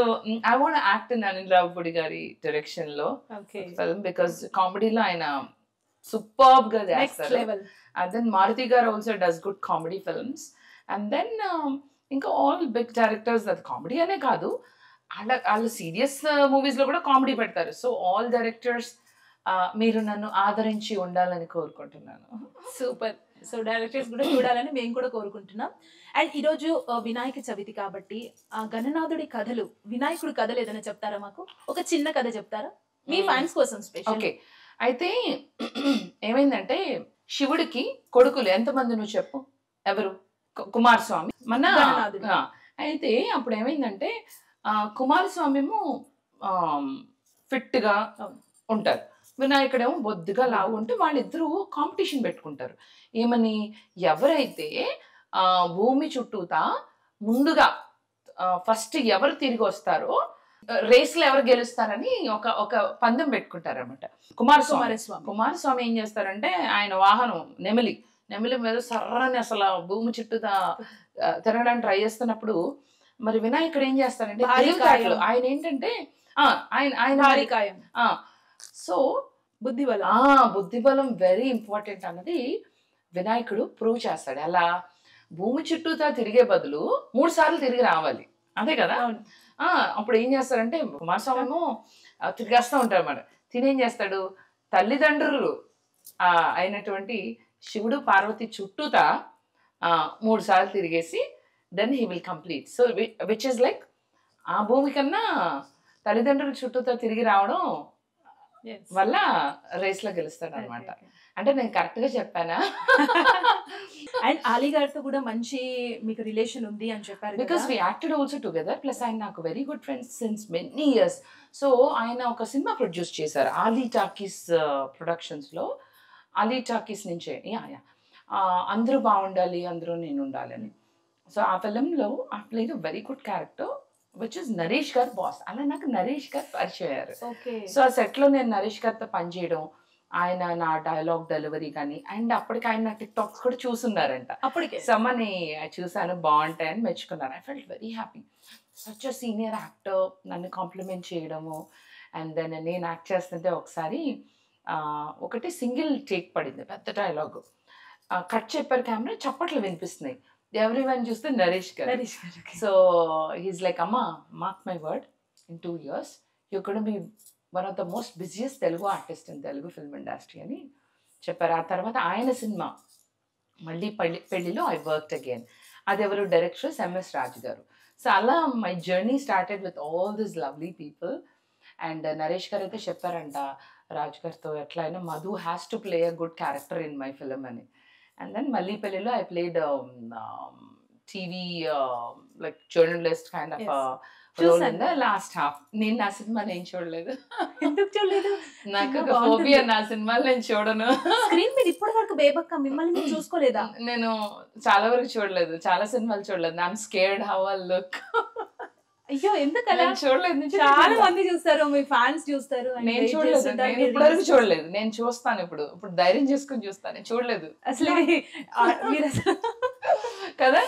I want act in Anil Ravipudi గారి డైరెక్షన్ లో ఫిల్మ్, బికాస్ కామెడీలో ఆయన సూపర్బ్ గా చేస్తారు. And then Maruthi garu also does good comedy films. And then ఇంకా ఆల్ బిగ్ డైరెక్టర్స్, అది కామెడీ అనే కాదు, వాళ్ళు సీరియస్ మూవీస్ లో కూడా కామెడీ పెడతారు. సో ఆల్ డైరెక్టర్స్ మీరు నన్ను ఆదరించి ఉండాలని కోరుకుంటున్నాను. సూపర్. సో డైరెక్టర్స్ కూడా చూడాలని మేము కూడా కోరుకుంటున్నాం. అండ్ ఈరోజు వినాయక చవితి కాబట్టి గణనాథుడి కథలు, వినాయకుడి కథలు ఏదైనా చెప్తారా మాకు? ఒక చిన్న కథ చెప్తారా మీ ఫ్యాన్స్ కోసం స్పెషల్? ఓకే, అయితే ఏమైందంటే శివుడికి కొడుకులు ఎంతమంది నువ్వు చెప్పు? ఎవరు? కుమారస్వామి మన. అయితే అప్పుడు ఏమైందంటే కుమారస్వామి ఏమో ఫిట్ గా ఉంటారు, వినాయకుడేమో బొద్దుగా లావు ఉంటే వాళ్ళిద్దరూ కాంపిటీషన్ పెట్టుకుంటారు. ఏమని? ఎవరైతే భూమి చుట్టూతా ముందుగా ఫస్ట్ ఎవరు తిరిగి వస్తారో రేస్లో ఎవరు గెలుస్తారని ఒక పందెం పెట్టుకుంటారు అనమాట. కుమారస్వామి ఏం చేస్తారంటే ఆయన వాహనం నెమిలి మీద సర్రని అసలు భూమి చుట్టూతా తిరగడానికి ట్రై చేస్తున్నప్పుడు మరి వినాయకుడు ఏం చేస్తారంటే ఆయన ఏంటంటే ఆయన సో బుద్ధిబలం వెరీ ఇంపార్టెంట్ అన్నది వినాయకుడు ప్రూవ్ చేస్తాడు. అలా భూమి చుట్టూతా తిరిగే బదులు 3 సార్లు తిరిగి రావాలి, అంతే కదా. అప్పుడు ఏం చేస్తారంటే కుమారస్వామి ఏమో తిరిగేస్తూ ఉంటారు అన్నమాట. తినేం చేస్తాడు, తల్లిదండ్రులు అయినటువంటి శివుడు పార్వతి చుట్టూతా 3 సార్లు తిరిగేసి then he will complete. So which is like ఆ భూమి కన్నా తల్లిదండ్రుల చుట్టూతా తిరిగి రావడం వల్ల రేస్ లో గెలుస్తాడు అనమాట. అంటే నేను కరెక్ట్ గా చెప్పానా? అండ్ ఆలీ గారితో కూడా మంచి మీకు రిలేషన్ ఉంది అని చెప్పారు. Because we acted also together, plus ఆయన నాకు very good friends since many years. So ఆయన ఒక సినిమా ప్రొడ్యూస్ చేశారు ఆలీ టాకీస్ ప్రొడక్షన్స్ లో. ఆలీ టాకీస్ నుంచే అందరూ బాగుండాలి, అందరూ నేను ఉండాలని. సో ఆ ఫిలింలో I played a very good character which is Naresh garu boss. అలా నాకు నరేష్ గారు పరిచయం అయ్యారు. సో ఆ సెట్ లో నేను నరేష్ గారితో పనిచేయడం, ఆయన నా డైలాగ్ డెలివరీ కానీ, అండ్ అప్పటికి ఆయన నా టిక్ టాక్స్ కూడా చూసున్నారంట. అప్పటికే సమ్మని చూసాను, బాగుంటాయని మెచ్చుకున్నారు. I felt very happy. Such a senior actor నన్ను కాంప్లిమెంట్ చేయడము. అండ్ దెన్ నేను యాక్ట్ చేస్తుంటే ఒకసారి ఒకటి సింగిల్ టేక్ పడింది, పెద్ద డైలాగ్ కట్ చెప్పారు, కెమెరా చప్పట్లు వినిపిస్తున్నాయి, ఎవరివన్ చూస్తే నరేష్ గారు. సో హీస్ లైక్, అమ్మా mark my word, in 2 years you could be one of the most busiest Telugu artist in Telugu film industry అని చెప్పారు. ఆ తర్వాత ఆయన సినిమా మళ్ళీ పెళ్లిలో ఐ వర్క్డ్ అగైన్. అది ఎవరు? Director MS Raju garu. So అలా my journey started with all this lovely people. And Naresh garu అయితే చెప్పారంట రాజు గారితో, ఎట్లా అయినా Madhu has to play a good character in my film and. అండ్ దెన్ మళ్ళీ పెళ్లిలో I played TV like journalist kind of role in the last half. నేను నా సినిమా నేను చూడలేదు. ఎందుకు చూడలేదు? నాకు ఒక ఫోబియా, నా సినిమాలు నేను చూడను. స్క్రీన్ మీద ఇప్పటి వరకు బేబక్క మిమ్మల్ని మీరు చూసుకోలేదా? నేను చాలా వరకు చూడలేదు, చాలా సినిమాలు చూడలేదు. I am scared how I look. అయ్యో ఎందుకలా? చూడలేదు. చాలా మంది చూస్తారు, మీ ఫ్యాన్స్ చూస్తారు. నేను చూడలేదు, నేను ఇప్పటివరకు చూడలేదు. నేను చూస్తాను, ఇప్పుడు ధైర్యం చేసుకుని చూస్తాను. నేను చూడలేదు అసలు కదా.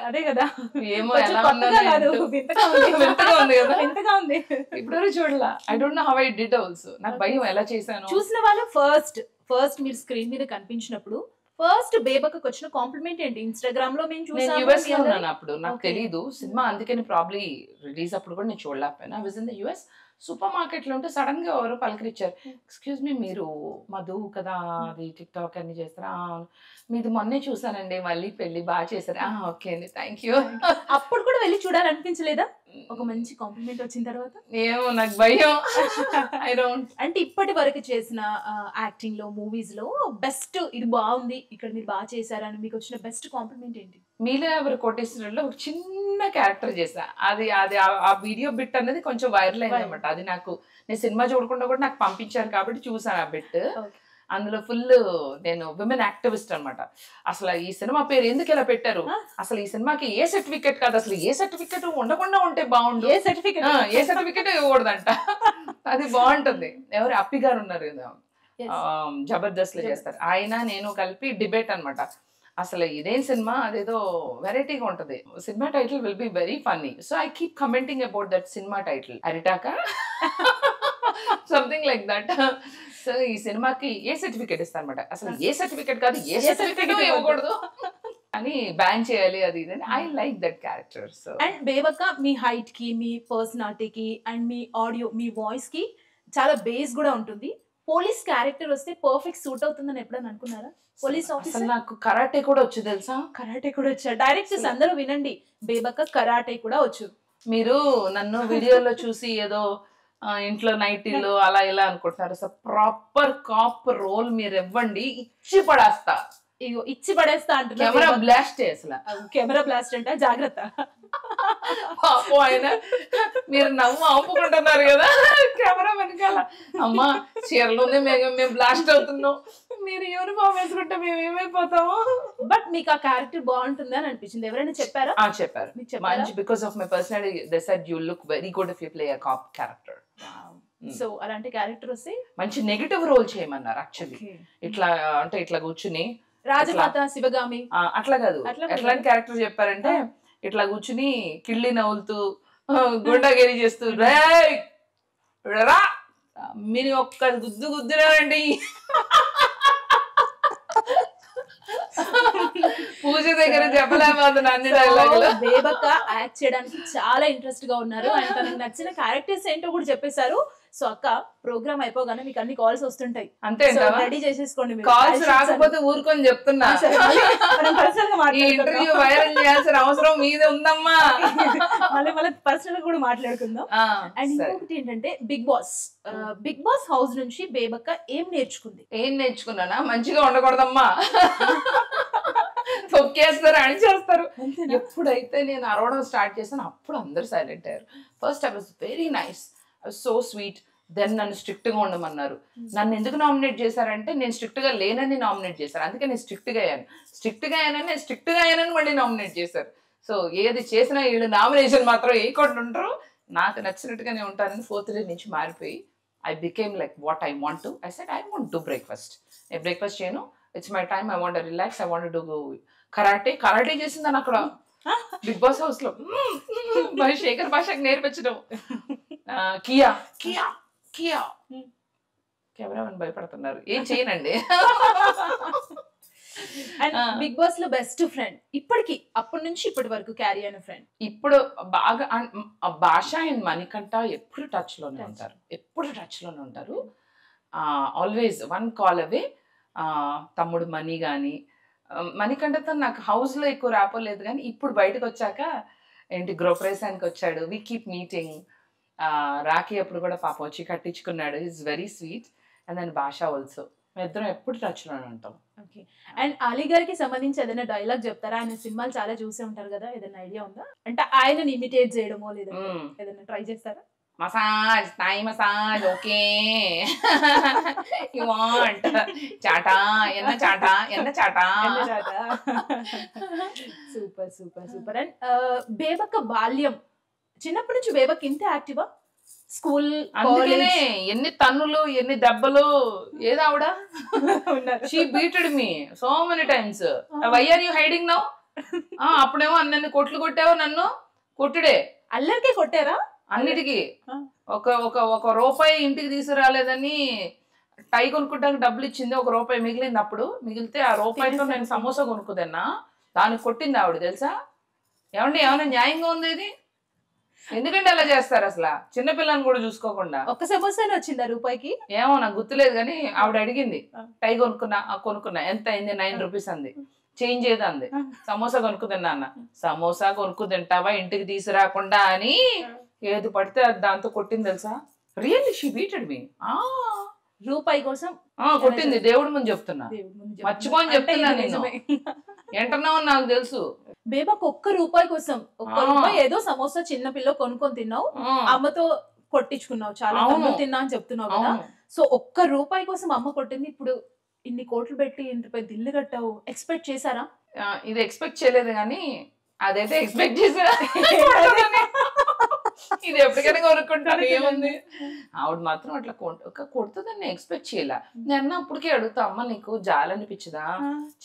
అదే కదా, ఏమో ఎలా ఉంది కదా, ఎంతగా ఉంది. ఇప్పటివరకు చూడలా. I don't know how I did also. నాకు భయం ఎలా చేశాను. చూసిన వాళ్ళు ఫస్ట్ మీరు స్క్రీన్ మీద కనిపించినప్పుడు ఫస్ట్ బేబక్కకి వచ్చిన కాంప్లిమెంట్ ఏంటి? ఇన్స్టాగ్రామ్ లో మేము చూసాము. యుఎస్ లో ఉన్నాను అప్పుడు, నాకు తెలీదు సినిమా, అందుకని ప్రాబ్లీ రిలీజ్ అప్పుడు కూడా నేను చూడలేకపోయినా. Was in the US. Super market లో ఉంటే సడన్ గా ఎవరో పలకరించారు, ఎక్స్క్యూజ్ మీ మీరు మధు కదా, అది టిక్ టాక్ అన్ని చేస్తారా? మీది మొన్నే చూసానండి, మళ్ళీ పెళ్లి బాగా చేశారు. ఓకే అండి, థ్యాంక్ యూ. అప్పుడు కూడా వెళ్ళి చూడాలనిపించలేదా ఒక మంచి కాంప్లిమెంట్ వచ్చిన తర్వాత? ఏమో నాకు భయం. I don't. అంటే ఇప్పటి వరకు చేసిన యాక్టింగ్ లో, మూవీస్ లో బెస్ట్ ఇది బాగుంది, ఇక్కడ మీరు బాగా చేశారని మీకు వచ్చిన బెస్ట్ కాంప్లిమెంట్ ఏంటి? మీలో ఎవరు కోటేశ్వరులో ఒక చిన్న క్యారెక్టర్ చేసా, అది అది ఆ వీడియో బిట్ అనేది కొంచెం వైరల్ అయింది అనమాట. అది నాకు నేను సినిమా చూడకుండా కూడా నాకు పంపించారు కాబట్టి చూసాను ఆ బిట్. అందులో ఫుల్ నేను విమెన్ యాక్టివిస్ట్ అనమాట. అసలు ఈ సినిమా పేరు ఎందుకు ఇలా పెట్టారు, అసలు ఈ సినిమాకి ఏ సర్టిఫికెట్ కాదు, అసలు ఏ సర్టిఫికెట్ ఉండకుండా ఉంటే బాగుండు, ఏ సర్టిఫికెట్ ఇవ్వకూడదంట. అది బాగుంటుంది. ఎవరు అప్పి గారు ఉన్నారు కదా, జబర్దస్త్ లో చేస్తారు, ఆయన నేను కలిపి డిబేట్ అనమాట. అసలు ఇదేం సినిమా, అదేదో వెరైటీగా ఉంటది. Cinema title will be very funny. So I keep commenting about that cinema title, అరిటాక సంథింగ్ లైక్ దట్. సో ఈ సినిమాకి ఏ సర్టిఫికేట్ ఇస్తానమాట, అసలు ఏ సర్టిఫికేట్ కాదు, ఏ సర్టిఫికేట్ ఇవ్వకూడదు అని బ్యాన్ చేయాలి అది ఇది. I like that character. So and Bebakka మీ హైట్ కి, మీ పర్సనాలిటీకి అండ్ మీ ఆడియో, మీ వాయిస్ కి చాలా బేస్ కూడా ఉంటుంది. పోలీస్ క్యారెక్టర్ వస్తే పర్ఫెక్ట్ సూట్ అవుతుందని ఎప్పుడైనా అనుకున్నారా? Police officer. నాకు కరాటే కూడా వచ్చు తెలుసా. కరాటే కూడా వచ్చా? డైరెక్టర్స్ అందరూ వినండి, బేబక్క కరాటే కూడా వచ్చు. మీరు నన్ను వీడియోలో చూసి ఏదో ఇంట్లో నైటీలో అలా ఇలా అనుకుంటున్నారు. అసలు ప్రాపర్ కాప్ రోల్ మీరు ఇవ్వండి, ఇచ్చి పడేస్తా. ఇగో ఇచ్చి పడేస్తా అంటున్నా. కెమెరా బ్లాస్ట్ అసలు, కెమెరా బ్లాస్ట్ అంటే జాగ్రత్త. పాపం ఆయన మీరు నవ్వు ఆపుకుంటున్నారు కదా కెమెరా వెనకాల. అమ్మా చీరలోనే మేము బ్లాస్ట్ అవుతున్నాం, మీరు యూనిఫామ్ వేసుకుంటే మేము ఏమైపోతాము. బట్ మీకు ఆ క్యారెక్టర్ బాగుంటుంది అని అనిపించింది, ఎవరైనా చెప్పారా? చెప్పారు మంచి, because of my personality they said you look very good if you play a cap character. So అలాంటి క్యారెక్టర్ వస్తే మంచి నెగటివ్ రోల్ చేయమన్నారు యాక్చువల్లీ. ఇట్లా అంటే ఇట్లా కూర్చుని రాజమాత శివగామి అట్లా కాదు, ఎట్లాంటి క్యారెక్టర్ చెప్పారంటే ఇట్లా కూర్చుని కిళ్ళి నవ్వులుతూ గుండాగిరి చేస్తూ రా మీరు ఒక్క గుద్దు గుద్దురానండి పూజ దగ్గర చెప్పలేకపోతున్నా అన్ని డైలాగులు. బేబక్క యాక్ట్ చేయడానికి చాలా ఇంట్రెస్ట్ గా ఉన్నారు. అండ్ తనకు నచ్చిన క్యారెక్టర్స్ ఏంటో కూడా చెప్పేశారు. సో అక్క ప్రోగ్రామ్ అయిపోగానే మీకు అన్ని కాల్స్ వస్తుంటాయి, అంతే రెడీ చేసేసుకోండి. కాల్స్ రాకపోతే ఊరుకొని చెప్తున్నా, ఈ ఇంటర్వ్యూ వైరల్ చేయాల్సిన అవసరం మీద ఉందమ్మా. మళ్ళీ పర్సనల్ కూడా మాట్లాడుకుందాం. అండ్ ఇంకొకటి ఏంటంటే బిగ్ బాస్ హౌస్ నుంచి బేబక్క ఏం నేర్చుకుంది? ఏం నేర్చుకున్నానా, మంచిగా ఉండకూడదమ్మా, తొక్కేస్తారు అని చేస్తారు. ఎప్పుడైతే నేను అరవడం స్టార్ట్ చేశాను అప్పుడు అందరు సైలెంట్ అయ్యారు. First I was very nice, so sweet. Then నన్ను స్ట్రిక్ట్ గా ఉండమన్నారు. నన్ను ఎందుకు నామినేట్ చేశారంటే నేను స్ట్రిక్ట్ గా లేనని నామినేట్ చేశారు, అందుకే నేను స్ట్రిక్ట్ గా అయ్యానని మళ్ళీ నామినేట్ చేశారు. సో ఏది చేసినా వీళ్ళు నామినేషన్ మాత్రం వేయకుండా ఉంటారు, నాకు నచ్చినట్టుగానే ఉంటానని 4th డే నుంచి మారిపోయి I became like what I want to. I said I want to breakfast. నేను బ్రేక్ఫాస్ట్ చేయను, it's my time, I want relax, I want to do karate చేసిందని అక్కడ బిగ్ బాస్ హౌస్ లో మరి శేఖర్ భాషకి నేర్పించడం. కియా కియా కియా కెమెరామెన్ భయపడుతున్నారు, ఏం చేయనండి. అండ్ బిగ్ బాస్ లో బెస్ట్ ఫ్రెండ్ ఇప్పటికి, అప్పటి నుంచి ఇప్పటి వరకు క్యారీ అయిన ఫ్రెండ్? ఇప్పుడు బాగా భాష అండ్ మణికంఠ ఎప్పుడు టచ్ లోనే ఉంటారు, ఆల్వేస్ 1 కాల్ అవే. తమ్ముడు మణి కానీ, మణికంఠతో నాకు హౌస్ లో ఎక్కువ రాపోలేదు కానీ ఇప్పుడు బయటకు వచ్చాక ఏంటి గృహప్రవేశానికి వచ్చాడు, వి కీప్ మీటింగ్. రాఖీ అప్పుడు కూడా పాప వచ్చి కట్టించుకున్నాడు, is very sweet. And then భాష ఆల్సో, మేమిద్దరం ఎప్పుడు టచ్ లోనే ఉంటాం. ఓకే. అండ్ అలీ గారికి సంబంధించి ఏదైనా డైలాగ్ చెప్తారా? ఆయన సినిమాలు చాలా చూసే ఉంటారు కదా, ఏదైనా ఐడియా ఉందా? అంటే ఆయనని ఇమిటేట్ చేయడమో లేదా ఏదైనా ట్రై చేస్తారా? Massage, Thai massage, okay you want చాటా ఎన్న చాటా. Super super super. And Bebakka బాల్యం, చిన్నప్పటి నుంచి బేబక్క ఇంత యాక్టివా? స్కూల్, అందుకనే ఎన్ని తన్నులు ఎన్ని దెబ్బలు. ఏది ఆవిడ, she beated me so many times. Why are you hiding now? అప్పుడేమో నన్ను కొట్టావు, నన్ను కొట్టుడే. అల్లరికే కొట్టారా? అన్నిటికీ. ఒక రూపాయి ఇంటికి తీసుకురాలేదని టై కొనుక్కుంటానికి డబ్బులు ఇచ్చింది, 1 రూపాయి మిగిలింది. అప్పుడు మిగిలితే ఆ రూపాయితో నేను సమోసా కొనుక్కుదన్నా, దానికి కొట్టింది ఆవిడ తెలుసా? ఏమన్నా న్యాయంగా ఉంది ఇది? ఎందుకంటే అలా చేస్తారు అసలు, చిన్నపిల్లని కూడా చూసుకోకుండా. ఒక్క సమోసానే వచ్చింది ఆ రూపాయికి? ఏమో నాకు గుర్తులేదు కానీ ఆవిడ అడిగింది, టై కొనుక్కున్నా ఎంత అయింది? 9 రూపీస్ అంది. చేంజ్ ఏదో అంది. సమోసా కొనుక్కుతిన్నా అన్న. సమోసా కొనుక్కుతింటావా ఇంటికి తీసుకురాకుండా అని ఏది పడితే దాంతో కొట్టింది తెలుసా? రియల్లీ షీ బీటెడ్ మీ. రూపాయి కోసం కొట్టింది. దేవుడి ముందు చెప్తున్నా, మర్చిపోని చెప్తున్నా. నేను ఎంటున్నావు నాకు తెలుసు. బేబక్ 1 రూపాయి కోసం, 1 రూపాయి ఏదో సమోసా చిన్న పిల్ల కొనుక్కొని తిన్నావు, అమ్మతో కొట్టించుకున్నావు, చాలా అవును. తన్నులు తిన్నా అని చెప్తున్నావు కదా. అవును. సో ఒక్క రూపాయి కోసం అమ్మ కొట్టింది, ఇప్పుడు ఇన్ని కోట్లు పెట్టి ఇంత పెద్ద ఇల్లు కట్టావు, ఎక్స్పెక్ట్ చేశారా? ఇది ఎక్స్పెక్ట్ చేయలేదు కానీ అదైతే ఎక్స్పెక్ట్ చేసా. ఇది ఎప్పటికైనా కొనుక్కుంటాను, ఏముంది. ఆవిడ మాత్రం అట్లా కొడుతుందని ఎక్స్పెక్ట్ చేయలే. నేను అప్పటికే అడుగుతా, అమ్మ నీకు జాలనిపించదా,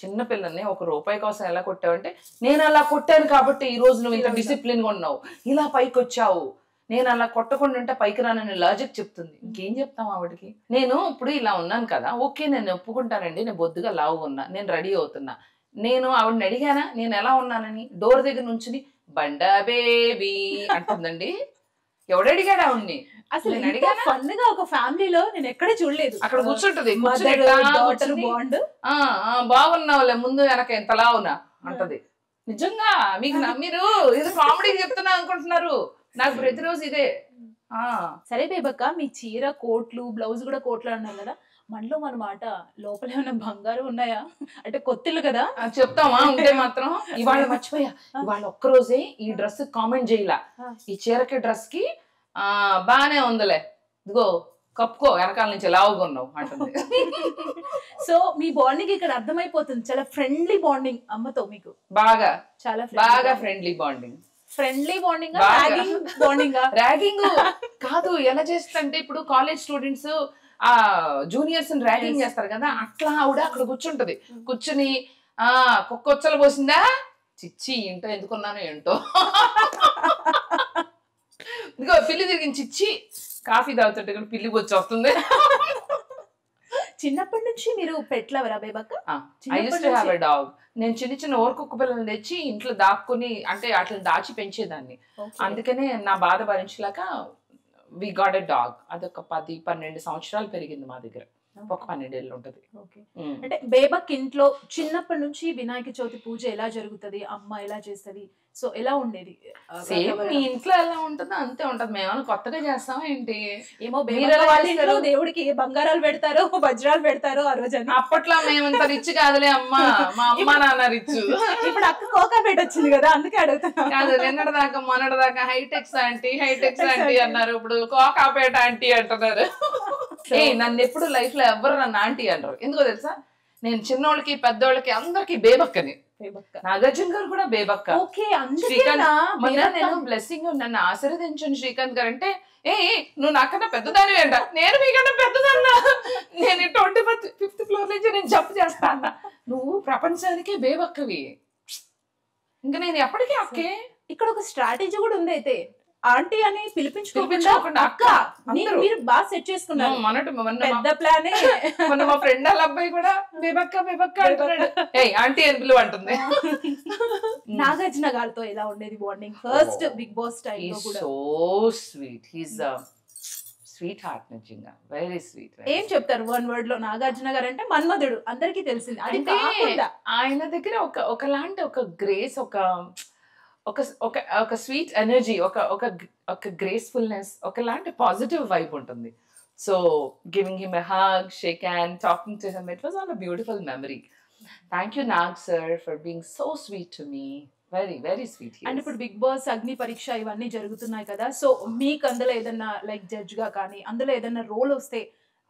చిన్న పిల్లల్ని ఒక రూపాయి కోసం ఎలా కొట్టావంటే, నేను అలా కొట్టాను కాబట్టి ఈ రోజు నువ్వు ఇంత డిసిప్లిన్ గా ఉన్నావు, ఇలా పైకి వచ్చావు, నేను అలా కొట్టకుండా ఉంటే పైకి రానని లాజిక్ చెప్తుంది. ఇంకేం చెప్తాం ఆవిడకి? నేను ఇప్పుడు ఇలా ఉన్నాను కదా, ఓకే నేను ఒప్పుకుంటానండి, నేను బొద్దుగా లావు ఉన్నా, నేను రెడీ అవుతున్నా. నేను ఆవిడని అడిగానా నేను ఎలా ఉన్నానని? డోర్ దగ్గర నుంచి బండా బేబీ అంటుందండి. ఎవడు అడిగాడు ఆవిడ్ని? అసలు ఫన్ గా ఒక ఫ్యామిలీలో నేను ఎక్కడే చూడలేదు. అక్కడ కూర్చుంటది, బాండ్. బాగున్నావులే, ముందు వెనక ఎంతలా ఉన్నా అంటది. నిజంగా మీకు మీరు ఇది కామెడీ చెప్తున్నా అనుకుంటున్నారు, నాకు ప్రతిరోజు ఇదే. సరే బేబక్క, మీ చీర కోట్లు, బ్లౌజ్ కూడా కోట్లు అన్నారు కదా, మనలో మన మాట లోపల ఏమైనా బంగారం ఉన్నాయా? అంటే కొత్తిల్లు కదా, చెప్తామా? ఉంటే మాత్రం ఇవాళ మర్చిపోయా, ఇవాళ ఒక్కరోజే ఈ డ్రెస్ కామెంట్ చేయలా, ఈ చీరకి డ్రెస్ కి బానే ఉందిలే, ఇదిగో కప్పుకో, వెనకాల నుంచి లావుగా ఉన్నావు అంటుంది. సో మీ బాండింగ్ ఇక్కడ అర్థమైపోతుంది, చాలా ఫ్రెండ్లీ బాండింగ్ అమ్మతో మీకు. బాగా చాలా బాగా friendly bonding. Friendly bonding, bonding ragging కాదు. ఎలా చేస్తుంటే ఇప్పుడు కాలేజ్ స్టూడెంట్స్ ఆ జూనియర్స్ ర్యాగింగ్ చేస్తారు కదా, అట్లా ఆవిడ అక్కడ కూర్చుంటది. కూర్చుని కుక్కొచ్చలు పోసిందా, చిచ్చి ఇంటో ఎందుకున్నానో ఏంటో, ఇదిగో పిల్లి తిరిగిన చిచ్చి, కాఫీ తాగుతుంటే పిల్లి వచ్చి వస్తుంది. చిన్నప్పటి నుంచి మీరు పెట్ లవరా Bebakka? I used to have a dog. నేను చిన్న చిన్న ఓరకుక్క పిల్లల్ని తెచ్చి ఇంట్లో దాక్కుని, అంటే అట్లా దాచి పెంచేదాన్ని. అందుకనే నా బాధ భరించలేక వి గాట్ ఎ డాగ్. అదొక 10-12 సంవత్సరాలు పెరిగింది మా దగ్గర, ఒక 12 ఏళ్ళు ఉంటది. అంటే బేబక్ ఇంట్లో చిన్నప్పటి నుంచి వినాయక చవితి పూజ ఎలా జరుగుతుంది, అమ్మ ఎలా చేస్తది, సో ఎలా ఉండేది? సేమ్ మీ ఇంట్లో ఎలా ఉంటుందో అంతే ఉంటది. మేము కొత్తగా చేస్తామా ఏంటి? ఏమో దేవుడికి బంగారాలు పెడతారో వజ్రాలు పెడతారో ఆ రోజు. అప్పట్లో మేమంత రిచ్ కాదులే అమ్మ, మా అమ్మ నాన్న రిచ్. ఇప్పుడు అక్క కోకాపేట వచ్చింది కదా, అందుకే అడుగుతున్నా. కాదు, నిన్నటిదాకా మొన్నటిదాకా హైటెక్స్ ఆంటీ హైటెక్స్ ఆంటీ అన్నారు, ఇప్పుడు కోకాపేట ఆంటీ అంటున్నారు. నన్ను ఎప్పుడు లైఫ్ లో ఎవరు నన్ను ఆంటీ అంటారు, ఎందుకో తెలుసా? నేను చిన్నోళ్ళకి పెద్దోళ్ళకి అందరికి బేబక్కని. నాగార్జున గారు కూడా బేబక్క. శ్రీకాంత్ మొన్న నేను బ్లెస్సింగ్ నన్ను ఆశీర్వదించండి శ్రీకాంత్ గారు అంటే, నువ్వు నాకన్నా పెద్దదాని అంట. నేను మీకన్నా పెద్దదన్నా, నేను 25th ఫ్లోర్ నుంచి నేను జంప్ చేస్తా అన్న. నువ్వు ప్రపంచానికి బేబక్కవి, ఇంకా నేను ఎప్పటికీ అక్కే. ఇక్కడ ఒక స్ట్రాటజీ కూడా ఉంది అయితే, ఆంటీ అని పిలిపించుకోకుండా అక్క మీరు బాగా సెట్ చేసుకున్నారు. పెద్ద ప్లానే. మొన్న మా ఫ్రెండ్ వాళ్ళ అబ్బాయి కూడా బేబక్క బేబక్క అంటున్నాడు, ఆంటీ అని పిలువ అంటుంది. నాగార్జున గారితో ఎలా ఉండేది bonding first Bigg Boss time లో కూడా? So sweet, he's sweet heart, నిజంగా వెరీ స్వీట్. ఏం చెప్తారు వన్ వర్డ్ లో? నాగార్జున గారు అంటే మన్మధుడు, అందరికీ తెలిసింది. అంటే ఆయన దగ్గర ఒకలాంటి ఒక గ్రేస్, ఒక స్వీట్ ఎనర్జీ, ఒక గ్రేస్ఫుల్నెస్, ఒకలాంటి పాజిటివ్ వైబ్ ఉంటుంది. So giving him a hug, shake hand, talking to him, it was all a beautiful memory. Thank you Nag sir for being so sweet to me, very very sweet. And ఇప్పుడు బిగ్ బాస్ అగ్ని పరీక్ష ఇవన్నీ జరుగుతున్నాయి కదా, సో మీకు అందులో ఏదన్నా లైక్ జడ్జ్ గా కానీ అందులో ఏదన్నా రోల్ వస్తే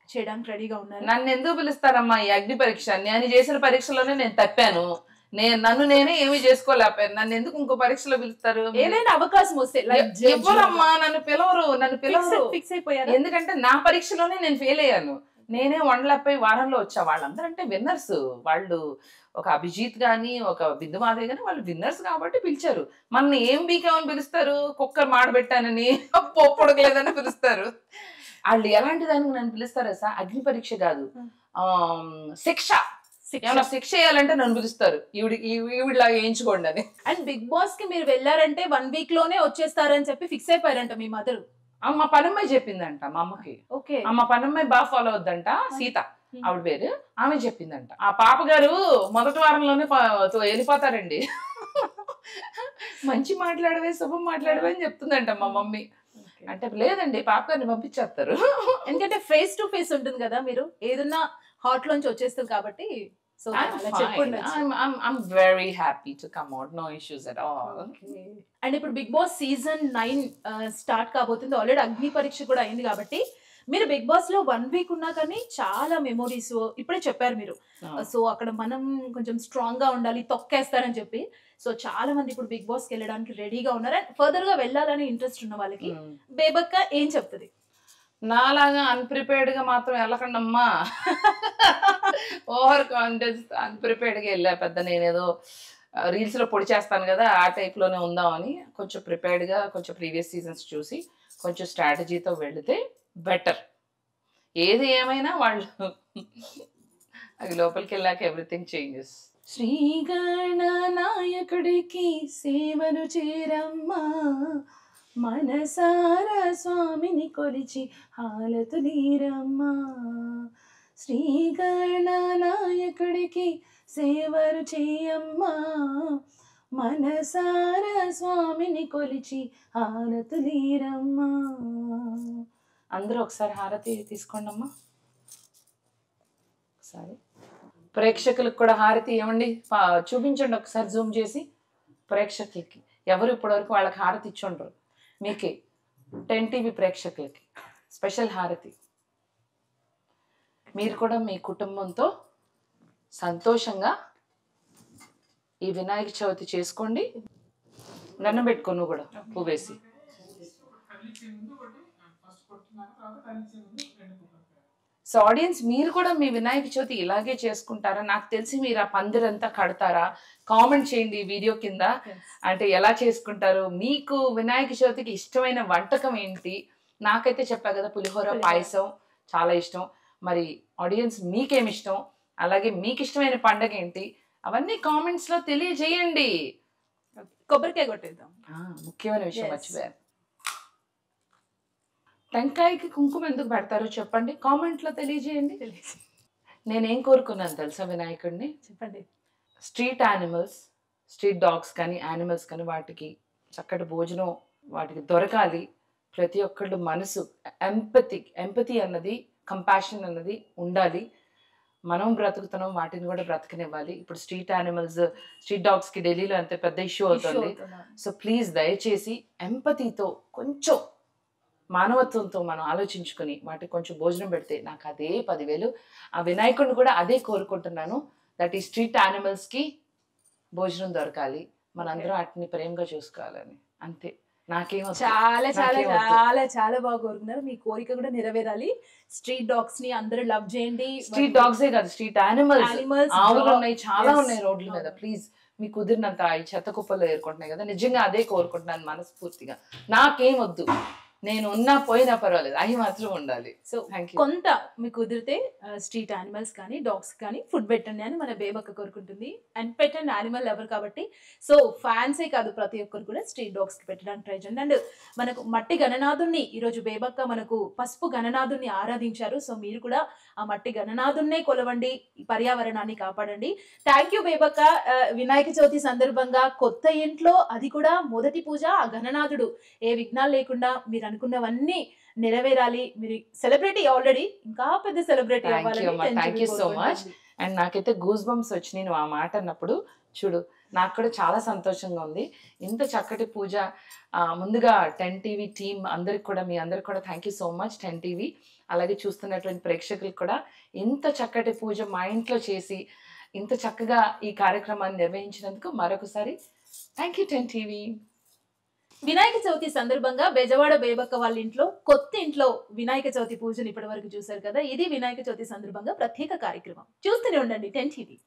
చేయడానికి రెడీగా ఉన్నారు? నన్ను ఎందుకు పిలుస్తారమ్మా ఈ అగ్ని పరీక్ష? నేను చేసిన పరీక్షలోనే నేను తప్పాను, నన్ను నేనే ఏమీ చేసుకోలేకపోయాను, నన్ను ఎందుకు ఇంకో పరీక్షలో పిలుస్తారు? ఏదైనా అవకాశం వస్తే ఎవరమ్మా నన్ను పిలవరు, ఫిక్స్ అయిపోయారు. ఎందుకంటే నా పరీక్షలోనే నేను ఫెయిల్ అయ్యాను. నేనే వండలేకపోయి వారంలో వచ్చా. వాళ్ళందరూ అంటే విన్నర్స్, వాళ్ళు ఒక అభిజిత్ గాని ఒక బిందు మాధవి గాని వాళ్ళు విన్నర్స్ కాబట్టి పిలిచారు. మన ఏం బీకేమని పిలుస్తారు? కుక్కర్ మాడబెట్టానని, పొప్పొడగలేదని పిలుస్తారు. వాళ్ళు ఎలాంటి దానికి నన్ను పిలుస్తారా సార్? అగ్ని పరీక్ష కాదు, శిక్ష. ఏమన్నా శిక్ష చేయాలంటే నన్ను పిలుస్తారు, ఈవిడిలాగా వేయించుకోండి అని. అండ్ బిగ్ బాస్ కి మీరు వెళ్ళారంటే 1 వీక్ లోనే వచ్చేస్తారని చెప్పి ఫిక్స్ అయిపోయారంట మీ మదర్. మా పనమ్మాయి చెప్పిందంట మా అమ్మకి. ఓకే, మా పనమ్మాయి బాగా ఫాలో అవుద్దంట, సీత ఆవిడ పేరు. ఆమె చెప్పిందంట ఆ పాప గారు మొదటి వారంలోనే వెళ్ళిపోతారండి. మంచి మాట్లాడవే, శుభం మాట్లాడవే అని చెప్తుందంట మా మమ్మీ. అంటే లేదండి పాప గారిని పంపించేస్తారు, ఎందుకంటే ఫేస్ టు ఫేస్ ఉంటుంది కదా, మీరు ఏదన్నా హాట్ లోంచి వచ్చేస్తుంది కాబట్టి. సో I'm అలా fine. చెప్పుండొచ్చు. I'm very happy to come out. No issues at all. And ఇప్పుడు బిగ్ బాస్ సీజన్ 9 స్టార్ట్ కాబోతుంది. ఆల్రెడీ అగ్ని పరీక్ష కూడా అయింది కాబట్టి మీరు బిగ్ బాస్ లో 1 వీక్ ఉన్నా కానీ చాలా మెమోరీస్ ఇప్పుడే చెప్పారు మీరు. సో అక్కడ మనం కొంచెం స్ట్రాంగ్ గా ఉండాలి, తొక్కేస్తారని చెప్పి. సో చాలా మంది ఇప్పుడు బిగ్ బాస్ కి వెళ్ళడానికి రెడీగా ఉన్నారు. అండ్ ఫర్దర్ గా వెళ్ళాలని ఇంట్రెస్ట్ ఉన్న వాళ్ళకి బేబక్క ఏం చెప్తుంది? నాలాగా అన్ప్రిపేర్డ్ గా మాత్రం వెళ్ళకండి అమ్మా. ఓవర్ కాన్ఫిడెన్స్ అన్ప్రిపేర్డ్ గా వెళ్ళా. పెద్ద నేనేదో రీల్స్ లో పొడి చేస్తాను కదా ఆ టైప్ లోనే ఉందామని కొంచెం ప్రిపేర్డ్ గా కొంచెం ప్రీవియస్ సీజన్స్ చూసి కొంచెం స్ట్రాటజీతో వెళితే బెటర్. ఏది ఏమైనా వాళ్ళు అది లోపలికి వెళ్ళాక ఎవ్రీథింగ్ చేంజెస్. శ్రీగణనాయకుడికి సేవలు చేరమ్మా, మనసారా స్వామిని కొలిచి హాలతులీరమ్మా. శ్రీగణనాయకుడికి సేవలు చేయమ్మా, మనసారా స్వామిని కొలిచి హారతులీరమ్మా. అందరూ ఒకసారి హారతి తీసుకోండి అమ్మా. ఒకసారి ప్రేక్షకులకు కూడా హారతి ఇవ్వండి, చూపించండి ఒకసారి జూమ్ చేసి ప్రేక్షకులకి. ఎవరు ఇప్పటివరకు వాళ్ళకి హారతి ఇచ్చుండ్రు, మీకే 10 టీవీ ప్రేక్షకులకి స్పెషల్ హారతి. మీరు కూడా మీ కుటుంబంతో సంతోషంగా ఈ వినాయక చవితి చేసుకోండి. దండం పెట్టుకో నువ్వు కూడా పువ్వేసి. సో ఆడియన్స్ మీరు కూడా మీ వినాయక చవితి ఇలాగే చేసుకుంటారా? నాకు తెలిసి మీరు ఆ పందిరంతా కడతారా? కామెంట్ చేయండి ఈ వీడియో కింద. అంటే ఎలా చేసుకుంటారు, మీకు వినాయక చవితికి ఇష్టమైన వంటకం ఏంటి? నాకైతే చెప్పా కదా పులిహోర పాయసం చాలా ఇష్టం. మరి ఆడియన్స్ మీకేమి ఇష్టం, అలాగే మీకు ఇష్టమైన పండగ ఏంటి, అవన్నీ కామెంట్స్ లో తెలియజేయండి. కొబ్బరికాయ కొట్టేద్దాం. ముఖ్యమైన విషయం మర్చిపోయాను. టెంకాయకి కుంకుమ ఎందుకు పెడతారో చెప్పండి, కామెంట్ లో తెలియజేయండి. నేనేం కోరుకున్నాను తెలుసా వినాయకుడిని? చెప్పండి. స్ట్రీట్ యానిమల్స్, స్ట్రీట్ డాగ్స్ కానీ యానిమల్స్ కానీ వాటికి చక్కటి భోజనం వాటికి దొరకాలి. ప్రతి ఒక్కళ్ళు మనసు ఎంపతి అన్నది, కంపాషన్ అన్నది ఉండాలి. మనం బ్రతుకుతున్నాం, వాటిని కూడా బ్రతకనివ్వాలి. ఇప్పుడు స్ట్రీట్ యానిమల్స్, స్ట్రీట్ డాగ్స్ కి ఢిల్లీలో అంత పెద్ద ఇష్యూ అవుతుంది. సో ప్లీజ్ దయచేసి ఎంపతితో, కొంచెం మానవత్వంతో మనం ఆలోచించుకొని వాటికి కొంచెం భోజనం పెడితే నాకు అదే 10,000. ఆ వినాయకుడిని కూడా అదే కోరుకుంటున్నాను, దట్ ఈ స్ట్రీట్ యానిమల్స్ కి భోజనం దొరకాలి, మనందరం వాటిని ప్రేమగా చూసుకోవాలని. అంతే. నాకేమో చాలా చాలా చాలా చాలా బాగా కోరుకున్నారు. మీ కోరిక కూడా నెరవేరాలి. స్ట్రీట్ డాగ్స్ ని అందరూ లవ్ చేయండి. స్ట్రీట్ డాగ్సే కాదు, స్ట్రీట్ యానిమల్స్, ఆవులు ఉన్నాయి, చాలా ఉన్నాయి రోడ్ల మీద. ప్లీజ్ మీ కుదిరినంత ఈ చెత్త కుప్పల్లో ఏరుకుంటున్నాయి కదా, నిజంగా అదే కోరుకుంటున్నాను మనస్ఫూర్తిగా. నాకేం వద్దు, నేను ఉన్నా పోయినా పర్వాలేదు, అవి మాత్రం ఉండాలి. సో కొంత మీకు కుదిరితే స్ట్రీట్ యానిమల్స్ కానీ డాగ్స్ కానీ ఫుడ్ పెట్టండి అని మన బేబక్క కోరుకుంటుంది. అండ్ పెట్టండి, యానిమల్ ఎవరు కాబట్టి. సో ఫ్యాన్సే కాదు, ప్రతి ఒక్కరు కూడా స్ట్రీట్ డాగ్స్ కి పెట్టడానికి ట్రై చేయండి. అండ్ మనకు మట్టి గణనాథుణ్ణి ఈరోజు బేబక్క మనకు పసుపు గణనాథుణ్ణి ఆరాధించారు. సో మీరు కూడా ఆ మట్టి గణనాథున్నే కొలవండి, పర్యావరణాన్ని కాపాడండి. Thank you Bebakka. వినాయక చవితి సందర్భంగా కొత్త ఇంట్లో, అది కూడా మొదటి పూజ, ఆ గణనాథుడు ఏ విఘ్నాలు లేకుండా మీరు అనుకున్నవన్నీ నెరవేరాలి. మీరు సెలబ్రిటీ ఆల్రెడీ, ఇంకా పెద్ద సెలబ్రిటీ అవ్వాలని. Thank you so much. And నాకైతే గూస్ బంప్స్ వచ్చినాయి నువ్వు ఆ మాట అన్నప్పుడు. చూడు, నాకు కూడా చాలా సంతోషంగా ఉంది. ఇంత చక్కటి పూజ. ముందుగా 10 టీవీ టీమ్ అందరికి కూడా, మీ అందరికి కూడా thank you so much. 10 TV అలాగే చూస్తున్నటువంటి ప్రేక్షకులకు కూడా ఇంత చక్కటి పూజ మా ఇంట్లో చేసి ఇంత చక్కగా ఈ కార్యక్రమాన్ని నిర్వహించినందుకు మరొకసారి thank you 10 TV. Vinayaka Chavithi సందర్భంగా బెజవాడ బేబక్క వాళ్ళ ఇంట్లో, కొత్త ఇంట్లో వినాయక చవితి పూజను ఇప్పటి వరకు చూశారు కదా. ఇది వినాయక చవితి సందర్భంగా ప్రత్యేక కార్యక్రమం. చూస్తూనే ఉండండి 10 టీవీ.